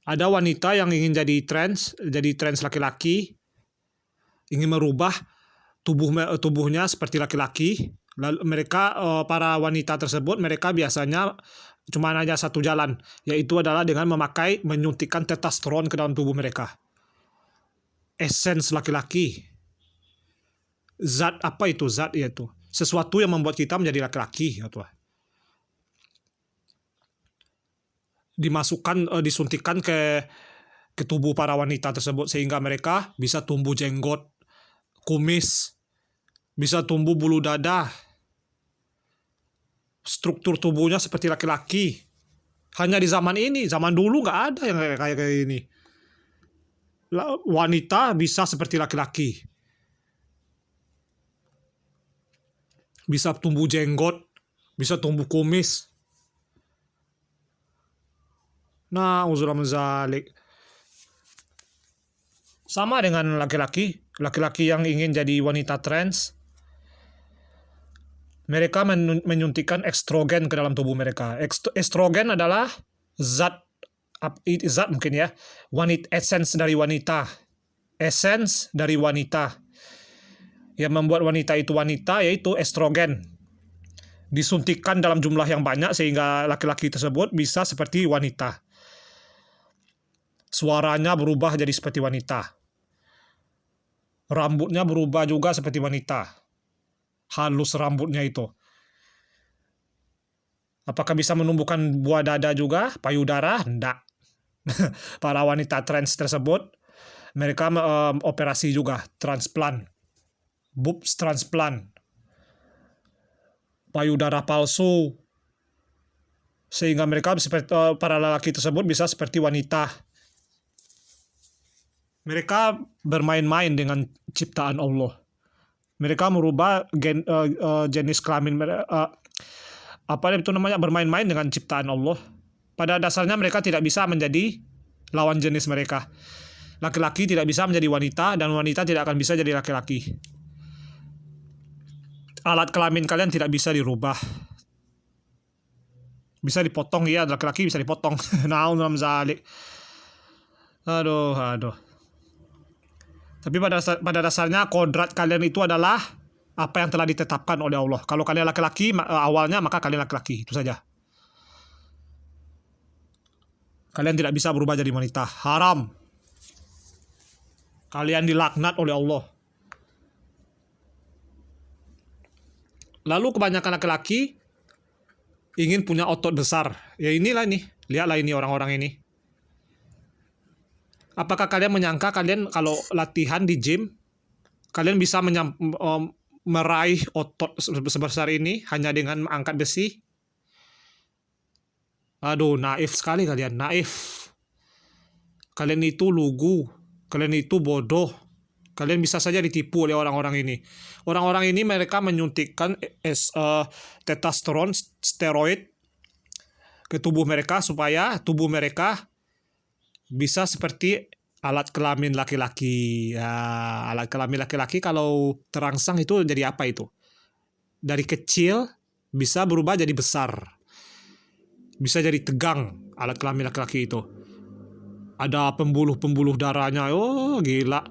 ada wanita yang ingin jadi trans laki-laki, ingin merubah tubuhnya seperti laki-laki. Lalu mereka, para wanita tersebut, mereka biasanya cuma hanya satu jalan, yaitu adalah dengan menyuntikkan testosteron ke dalam tubuh mereka. Essence laki-laki. Zat apa itu? Zat yaitu sesuatu yang membuat kita menjadi laki-laki. Disuntikkan ke tubuh para wanita tersebut sehingga mereka bisa tumbuh jenggot, kumis, bisa tumbuh bulu dada, struktur tubuhnya seperti laki-laki. Hanya di zaman ini, zaman dulu nggak ada yang kayak ini. Wanita bisa seperti laki-laki, bisa tumbuh jenggot, bisa tumbuh kumis. Nah, uzur zalik. Sama dengan laki-laki yang ingin jadi wanita trans, mereka menyuntikkan estrogen ke dalam tubuh mereka. Estrogen adalah zat mungkin ya, essence dari wanita. Essence dari wanita. Yang membuat wanita itu wanita yaitu estrogen. Disuntikkan dalam jumlah yang banyak sehingga laki-laki tersebut bisa seperti wanita. Suaranya berubah jadi seperti wanita. Rambutnya berubah juga seperti wanita. Halus rambutnya itu. Apakah bisa menumbuhkan buah dada juga, payudara? Tidak. Para wanita trans tersebut, mereka operasi juga, transplant. Boobs transplant. Payudara palsu. Sehingga mereka para lelaki tersebut bisa seperti wanita. Mereka bermain-main dengan ciptaan Allah. Mereka merubah jenis kelamin mereka. Bermain-main dengan ciptaan Allah. Pada dasarnya mereka tidak bisa menjadi lawan jenis mereka. Laki-laki tidak bisa menjadi wanita, dan wanita tidak akan bisa jadi laki-laki. Alat kelamin kalian tidak bisa dirubah. Bisa dipotong, ya, laki-laki bisa dipotong. Naun zalik. Aduh. Tapi pada dasarnya kodrat kalian itu adalah apa yang telah ditetapkan oleh Allah. Kalau kalian laki-laki awalnya, maka kalian laki-laki, itu saja. Kalian tidak bisa berubah jadi wanita. Haram. Kalian dilaknat oleh Allah. Lalu kebanyakan laki-laki ingin punya otot besar. Ya inilah nih. Lihatlah ini orang-orang ini. Apakah kalian menyangka kalian kalau latihan di gym, kalian bisa meraih otot sebesar ini hanya dengan mengangkat besi? Aduh, naif sekali kalian, naif. Kalian itu lugu, kalian itu bodoh. Kalian bisa saja ditipu oleh orang-orang ini. Orang-orang ini mereka menyuntikkan testosteron, steroid ke tubuh mereka supaya tubuh mereka bisa seperti alat kelamin laki-laki. Ya, alat kelamin laki-laki kalau terangsang itu jadi apa itu? Dari kecil bisa berubah jadi besar. Bisa jadi tegang alat kelamin laki-laki itu. Ada pembuluh-pembuluh darahnya. Oh, gila.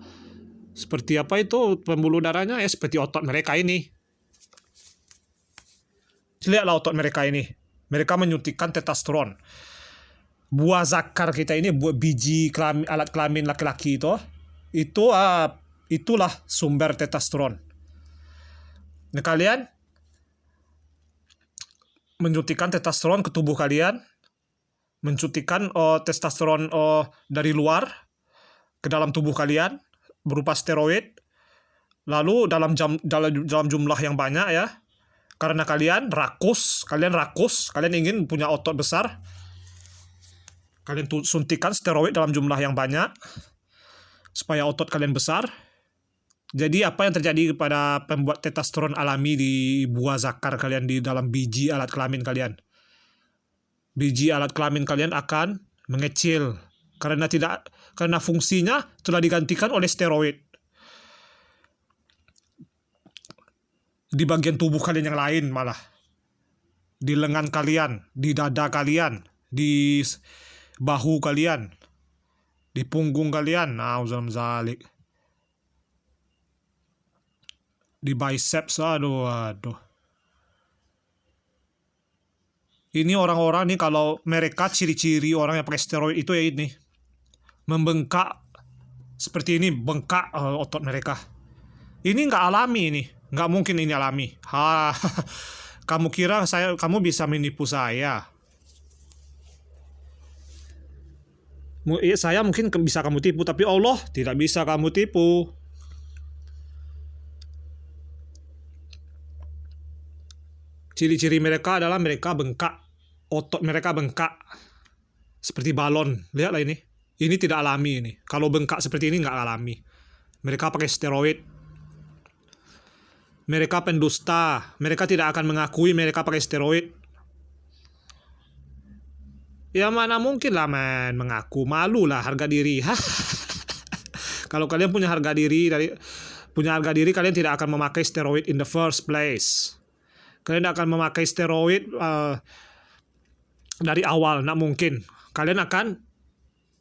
Seperti apa itu pembuluh darahnya? Ya seperti otot mereka ini. Lihatlah otot mereka ini. Mereka menyuntikkan testosteron. Buah zakar kita ini, buah biji alat kelamin laki-laki itulah sumber testosteron. Nah, kalian menyuntikkan testosteron ke tubuh kalian, menyuntikkan testosteron dari luar ke dalam tubuh kalian berupa steroid, lalu dalam jumlah yang banyak ya, karena kalian rakus, kalian ingin punya otot besar. Kalian suntikan steroid dalam jumlah yang banyak supaya otot kalian besar. Jadi apa yang terjadi kepada pembuat testosteron alami di buah zakar kalian, di dalam biji alat kelamin kalian? Biji alat kelamin kalian akan mengecil karena fungsinya telah digantikan oleh steroid. Di bagian tubuh kalian yang lain malah. Di lengan kalian, di dada kalian, di bahu kalian, di punggung kalian, zalik, di biceps, aduh. Ini orang-orang nih, kalau mereka ciri-ciri orang yang pakai steroid itu ya ini, membengkak seperti ini, bengkak otot mereka. Ini nggak alami, ini nggak mungkin ini alami. Kamu kira kamu bisa menipu saya? Saya mungkin bisa kamu tipu, tapi Allah tidak bisa kamu tipu. Ciri-ciri mereka adalah mereka bengkak. Otot mereka bengkak. Seperti balon. Lihatlah ini. Ini tidak alami ini. Kalau bengkak seperti ini nggak alami. Mereka pakai steroid. Mereka pendusta. Mereka tidak akan mengakui mereka pakai steroid. Ya mana mungkin lah mengaku, malu lah harga diri. Kalau kalian punya harga diri, kalian tidak akan memakai steroid in the first place. Kalian akan memakai steroid dari awal, nggak mungkin. Kalian akan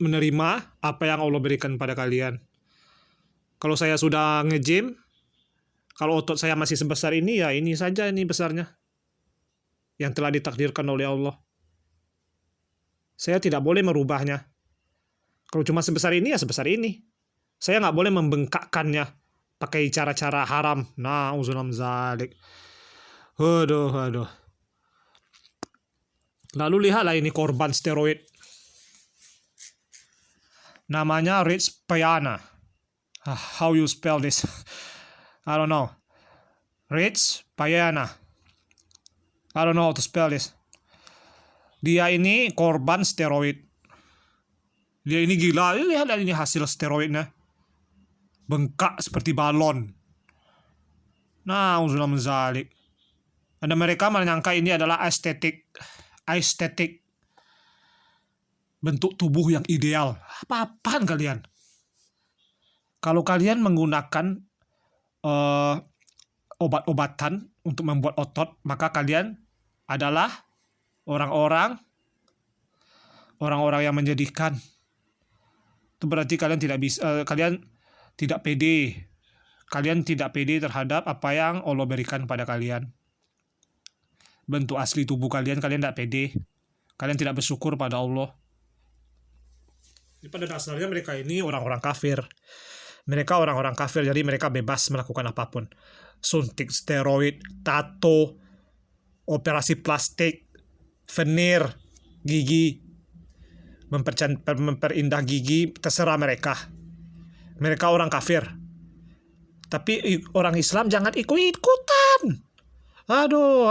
menerima apa yang Allah berikan pada kalian. Kalau saya sudah nge-gym, kalau otot saya masih sebesar ini, ya ini saja ini besarnya. Yang telah ditakdirkan oleh Allah. Saya tidak boleh merubahnya. Kalau cuma sebesar ini, ya sebesar ini. Saya nggak boleh membengkakkannya pakai cara-cara haram. Na'udzubillah min dzalik. Aduh. Lalu lihatlah ini korban steroid. Namanya Rich Piana. How you spell this? I don't know. Rich Piana. I don't know how to spell this. Dia ini korban steroid. Dia ini gila. Lihat ini hasil steroidnya. Bengkak seperti balon. Na'udzubillah min dzalik. Dan mereka menyangka ini adalah estetik bentuk tubuh yang ideal. Apa-apaan kalian? Kalau kalian menggunakan obat-obatan untuk membuat otot, maka kalian adalah orang-orang yang menyedihkan. Itu berarti kalian tidak pede. Kalian tidak pede terhadap apa yang Allah berikan pada kalian. Bentuk asli tubuh kalian tidak pede. Kalian tidak bersyukur pada Allah. Pada dasarnya mereka ini orang-orang kafir. Mereka orang-orang kafir, jadi mereka bebas melakukan apapun. Suntik steroid, tato, operasi plastik, veneer, gigi, memperindah gigi, terserah mereka. Mereka orang kafir. Tapi orang Islam jangan ikut-ikutan. Aduh,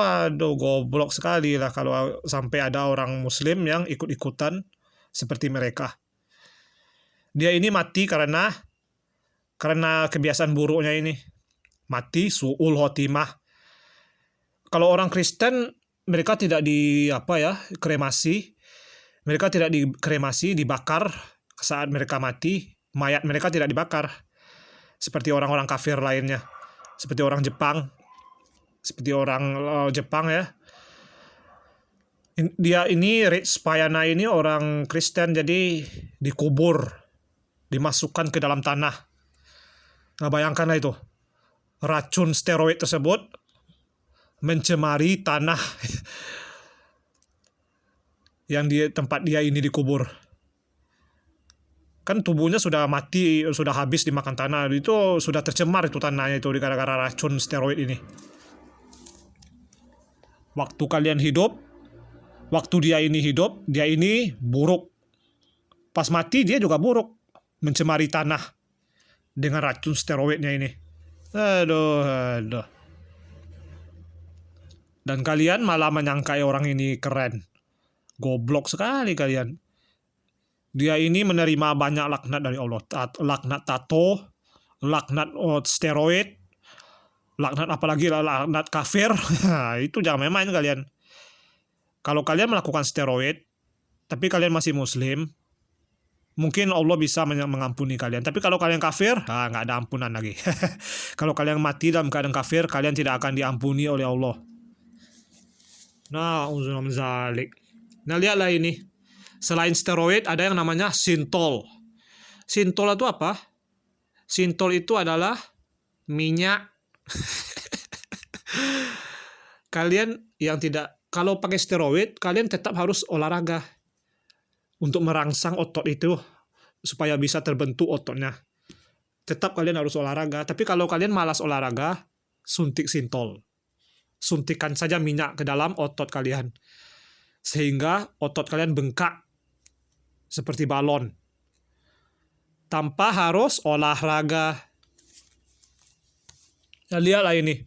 goblok sekali lah kalau sampai ada orang Muslim yang ikut-ikutan seperti mereka. Dia ini mati karena kebiasaan buruknya ini. Mati su'ul khotimah. Kalau orang Kristen, mereka tidak kremasi. Mereka tidak dikremasi, dibakar saat mereka mati. Mayat mereka tidak dibakar. Seperti orang-orang kafir lainnya. Seperti orang Jepang ya. Dia ini Rich Piana ini orang Kristen, jadi dikubur, dimasukkan ke dalam tanah. Nah, bayangkanlah itu. Racun steroid tersebut mencemari tanah yang di tempat dia ini dikubur. Kan tubuhnya sudah mati, sudah habis dimakan tanah. Itu sudah tercemar itu tanahnya itu gara-gara racun steroid ini. Waktu dia ini hidup, dia ini buruk. Pas mati dia juga buruk. Mencemari tanah dengan racun steroidnya ini. Aduh. Dan kalian malah menyangka orang ini keren. Goblok sekali kalian. Dia ini menerima banyak laknat dari Allah. Laknat tato, laknat steroid, laknat apalagi laknat kafir. Itu jangan main-main kalian. Kalau kalian melakukan steroid, tapi kalian masih muslim, mungkin Allah bisa mengampuni kalian. Tapi kalau kalian kafir, nggak ada ampunan lagi. Kalau kalian mati dalam keadaan kafir, kalian tidak akan diampuni oleh Allah. Na'udzubillah min dzalik. Nah, lihatlah ini. Selain steroid, ada yang namanya sintol. Sintol itu apa? Sintol itu adalah minyak. Kalian yang tidak, kalau pakai steroid, kalian tetap harus olahraga untuk merangsang otot itu supaya bisa terbentuk ototnya. Tetap kalian harus olahraga. Tapi kalau kalian malas olahraga, suntik sintol. Suntikan saja minyak ke dalam otot kalian. Sehingga otot kalian bengkak seperti balon. Tanpa harus olahraga. Nah, lihatlah ini.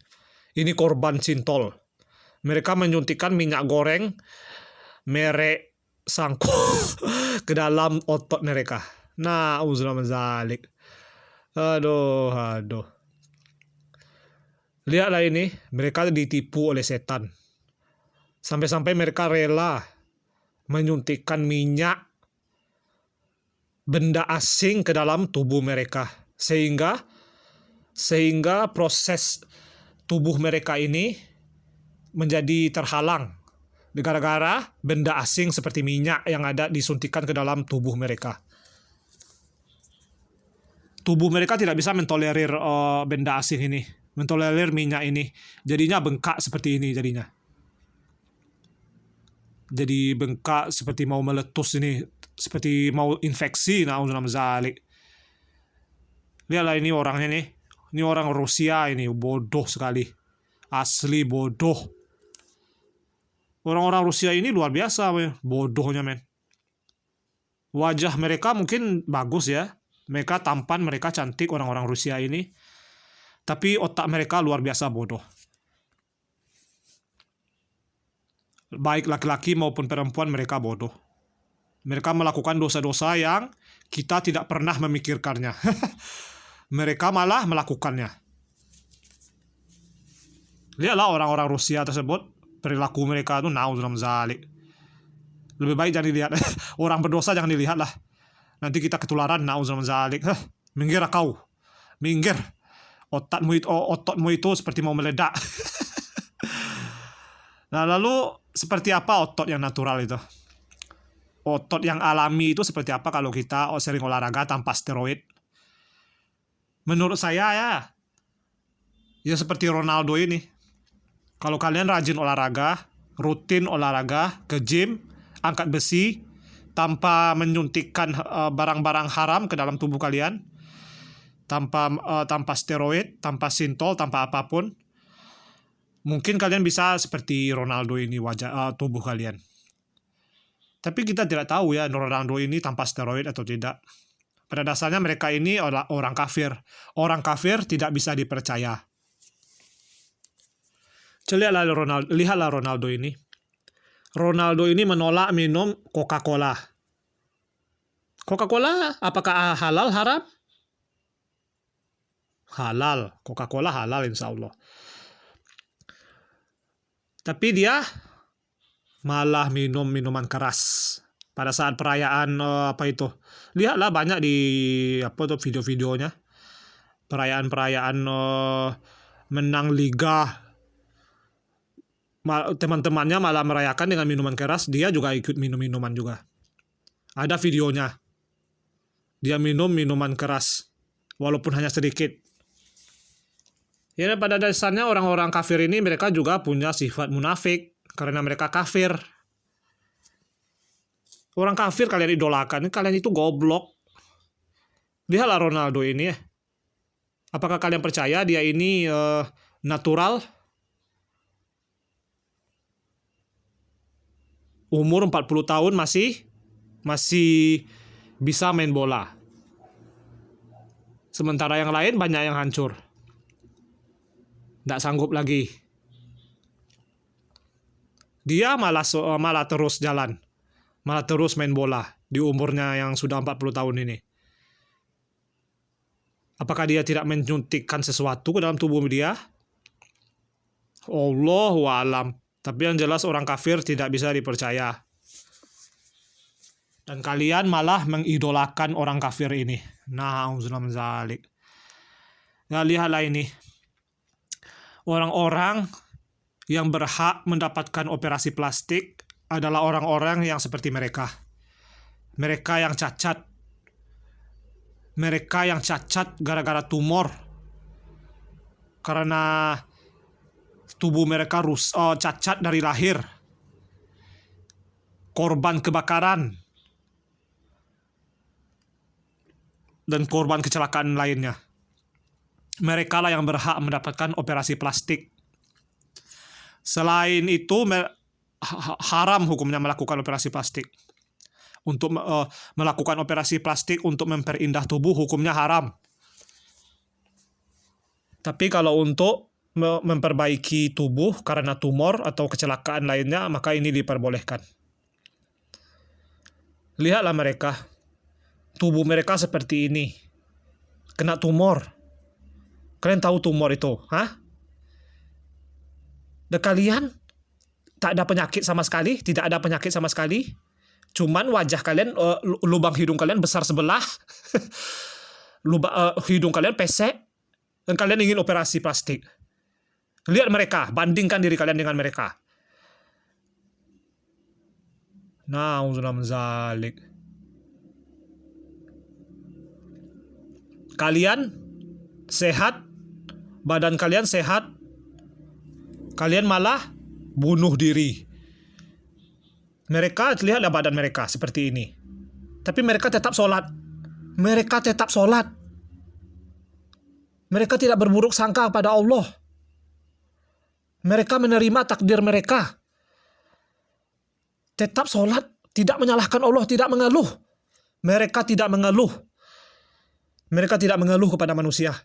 Ini korban sintol. Mereka menyuntikkan minyak goreng merek Sanko ke dalam otot mereka. Na'udzubillah min dzalik. Aduh. Lihatlah ini, mereka ditipu oleh setan. Sampai-sampai mereka rela menyuntikkan minyak benda asing ke dalam tubuh mereka. Sehingga proses tubuh mereka ini menjadi terhalang gara-gara benda asing seperti minyak yang ada disuntikan ke dalam tubuh mereka. Tubuh mereka tidak bisa mentolerir benda asing ini, mentolerir minyak ini. Jadinya bengkak seperti ini jadinya. Jadi bengkak seperti mau meletus ini, seperti mau infeksi. Zalik. Lihatlah ini orangnya nih. Ini orang Rusia ini, bodoh sekali. Asli bodoh. Orang-orang Rusia ini luar biasa, bodohnya men. Wajah mereka mungkin bagus ya. Mereka tampan, mereka cantik orang-orang Rusia ini. Tapi otak mereka luar biasa bodoh. Baik laki-laki maupun perempuan mereka bodoh. Mereka melakukan dosa-dosa yang kita tidak pernah memikirkannya. Mereka malah melakukannya. Lihatlah orang-orang Rusia tersebut, perilaku mereka itu zalik. Lebih baik jangan dilihat. Orang berdosa jangan dilihat lah. Nanti kita ketularan zalik. Minggir kau. Minggir. Ototmu itu seperti mau meledak. Nah, lalu seperti apa otot yang natural itu? Otot yang alami itu seperti apa kalau kita sering olahraga tanpa steroid? Menurut saya ya seperti Ronaldo ini. Kalau kalian rajin olahraga, rutin olahraga, ke gym, angkat besi, tanpa menyuntikkan barang-barang haram ke dalam tubuh kalian, tanpa steroid, tanpa sintol, tanpa apapun, mungkin kalian bisa seperti Ronaldo ini tubuh kalian. Tapi kita tidak tahu ya Ronaldo ini tanpa steroid atau tidak. Pada dasarnya mereka ini orang kafir. Orang kafir tidak bisa dipercaya. Lihatlah Ronaldo ini. Ronaldo ini menolak minum Coca-Cola. Coca-Cola apakah halal haram? Halal. Coca-Cola halal insya Allah. Tapi dia malah minum minuman keras pada saat perayaan lihatlah banyak di video-videonya, perayaan menang liga, teman-temannya malah merayakan dengan minuman keras, dia juga ikut minum minuman juga. Ada videonya, dia minum minuman keras walaupun hanya sedikit. Ya, pada dasarnya orang-orang kafir ini mereka juga punya sifat munafik karena mereka kafir. Orang kafir kalian idolakan, kalian itu goblok. Lihatlah Ronaldo ini ya. Apakah kalian percaya dia ini natural? Umur 40 tahun masih bisa main bola. Sementara yang lain banyak yang hancur. Nggak sanggup lagi. Dia malah terus jalan. Malah terus main bola di umurnya yang sudah 40 tahun ini. Apakah dia tidak menyuntikkan sesuatu ke dalam tubuh dia? Allahu a'lam. Tapi yang jelas orang kafir tidak bisa dipercaya. Dan kalian malah mengidolakan orang kafir ini. Zalik. Nah, lihatlah ini. Orang-orang yang berhak mendapatkan operasi plastik adalah orang-orang yang seperti mereka. Mereka yang cacat. Mereka yang cacat gara-gara tumor. Karena tubuh mereka cacat dari lahir. Korban kebakaran. Dan korban kecelakaan lainnya. Mereka lah yang berhak mendapatkan operasi plastik. Selain itu, haram hukumnya melakukan operasi plastik. Untuk melakukan operasi plastik untuk memperindah tubuh, hukumnya haram. Tapi kalau untuk memperbaiki tubuh karena tumor atau kecelakaan lainnya, maka ini diperbolehkan. Lihatlah mereka. Tubuh mereka seperti ini. Kena tumor. Kalian tahu tumor itu? Dan kalian tak ada penyakit sama sekali? Tidak ada penyakit sama sekali? Cuman wajah kalian, lubang hidung kalian besar sebelah. hidung kalian pesek, dan kalian ingin operasi plastik. Lihat mereka, bandingkan diri kalian dengan mereka. Na'udzubillah min dzalik. Kalian sehat, badan kalian sehat, kalian malah bunuh diri. Mereka, lihatlah badan mereka seperti ini. Tapi mereka tetap sholat. Mereka tetap sholat. Mereka tidak berburuk sangka pada Allah. Mereka menerima takdir mereka. Tetap sholat, tidak menyalahkan Allah, tidak mengeluh. Mereka tidak mengeluh. Mereka tidak mengeluh kepada manusia.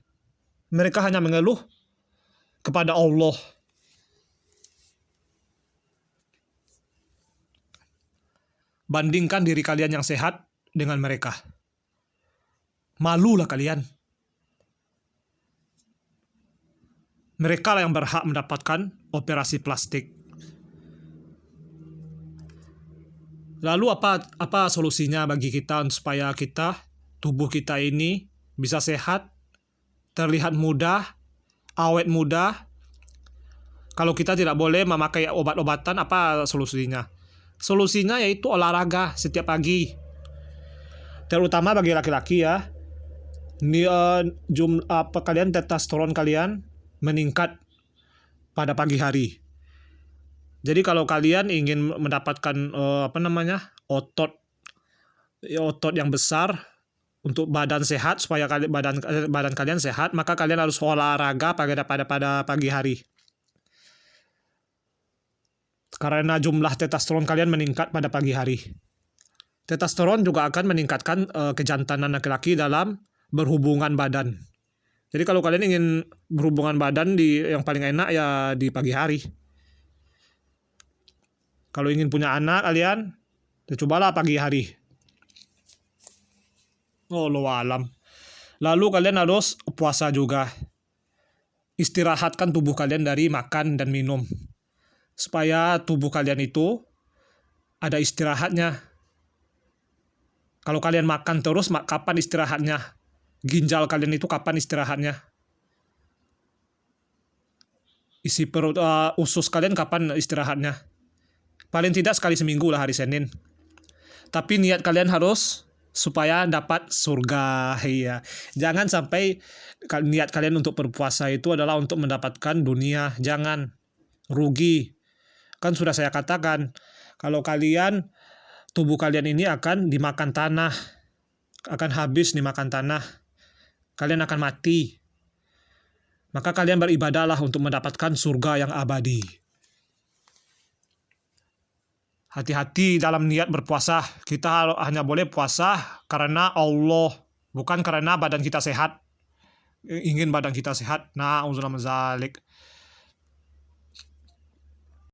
Mereka hanya mengeluh kepada Allah. Bandingkan diri kalian yang sehat dengan mereka. Malulah kalian. Mereka lah yang berhak mendapatkan operasi plastik. Lalu apa solusinya bagi kita supaya tubuh kita ini bisa sehat, terlihat muda, awet muda? Kalau kita tidak boleh memakai obat-obatan, apa solusinya? Solusinya yaitu olahraga setiap pagi. Terutama bagi laki-laki ya. Kalian testosteron kalian meningkat pada pagi hari. Jadi kalau kalian ingin mendapatkan otot yang besar untuk badan sehat, supaya badan kalian sehat, maka kalian harus olahraga pada pagi hari. Karena jumlah testosteron kalian meningkat pada pagi hari. Testosteron juga akan meningkatkan kejantanan laki-laki dalam berhubungan badan. Jadi kalau kalian ingin berhubungan badan yang paling enak ya di pagi hari. Kalau ingin punya anak kalian, ya cobalah pagi hari. Wallahu alam. Lalu kalian harus puasa juga. Istirahatkan tubuh kalian dari makan dan minum. Supaya tubuh kalian itu ada istirahatnya. Kalau kalian makan terus, kapan istirahatnya? Ginjal kalian itu kapan istirahatnya? Isi perut, usus kalian kapan istirahatnya? Paling tidak sekali seminggu lah, hari Senin. Tapi niat kalian harus supaya dapat surga. Iya. Jangan sampai niat kalian untuk berpuasa itu adalah untuk mendapatkan dunia. Jangan. Rugi. Kan sudah saya katakan, kalau tubuh kalian ini akan dimakan tanah. Akan habis dimakan tanah. Kalian akan mati. Maka kalian beribadahlah untuk mendapatkan surga yang abadi. Hati-hati dalam niat berpuasa. Kita hanya boleh puasa karena Allah, bukan karena badan kita sehat. Ingin badan kita sehat. Na'udzubillah min dzalik.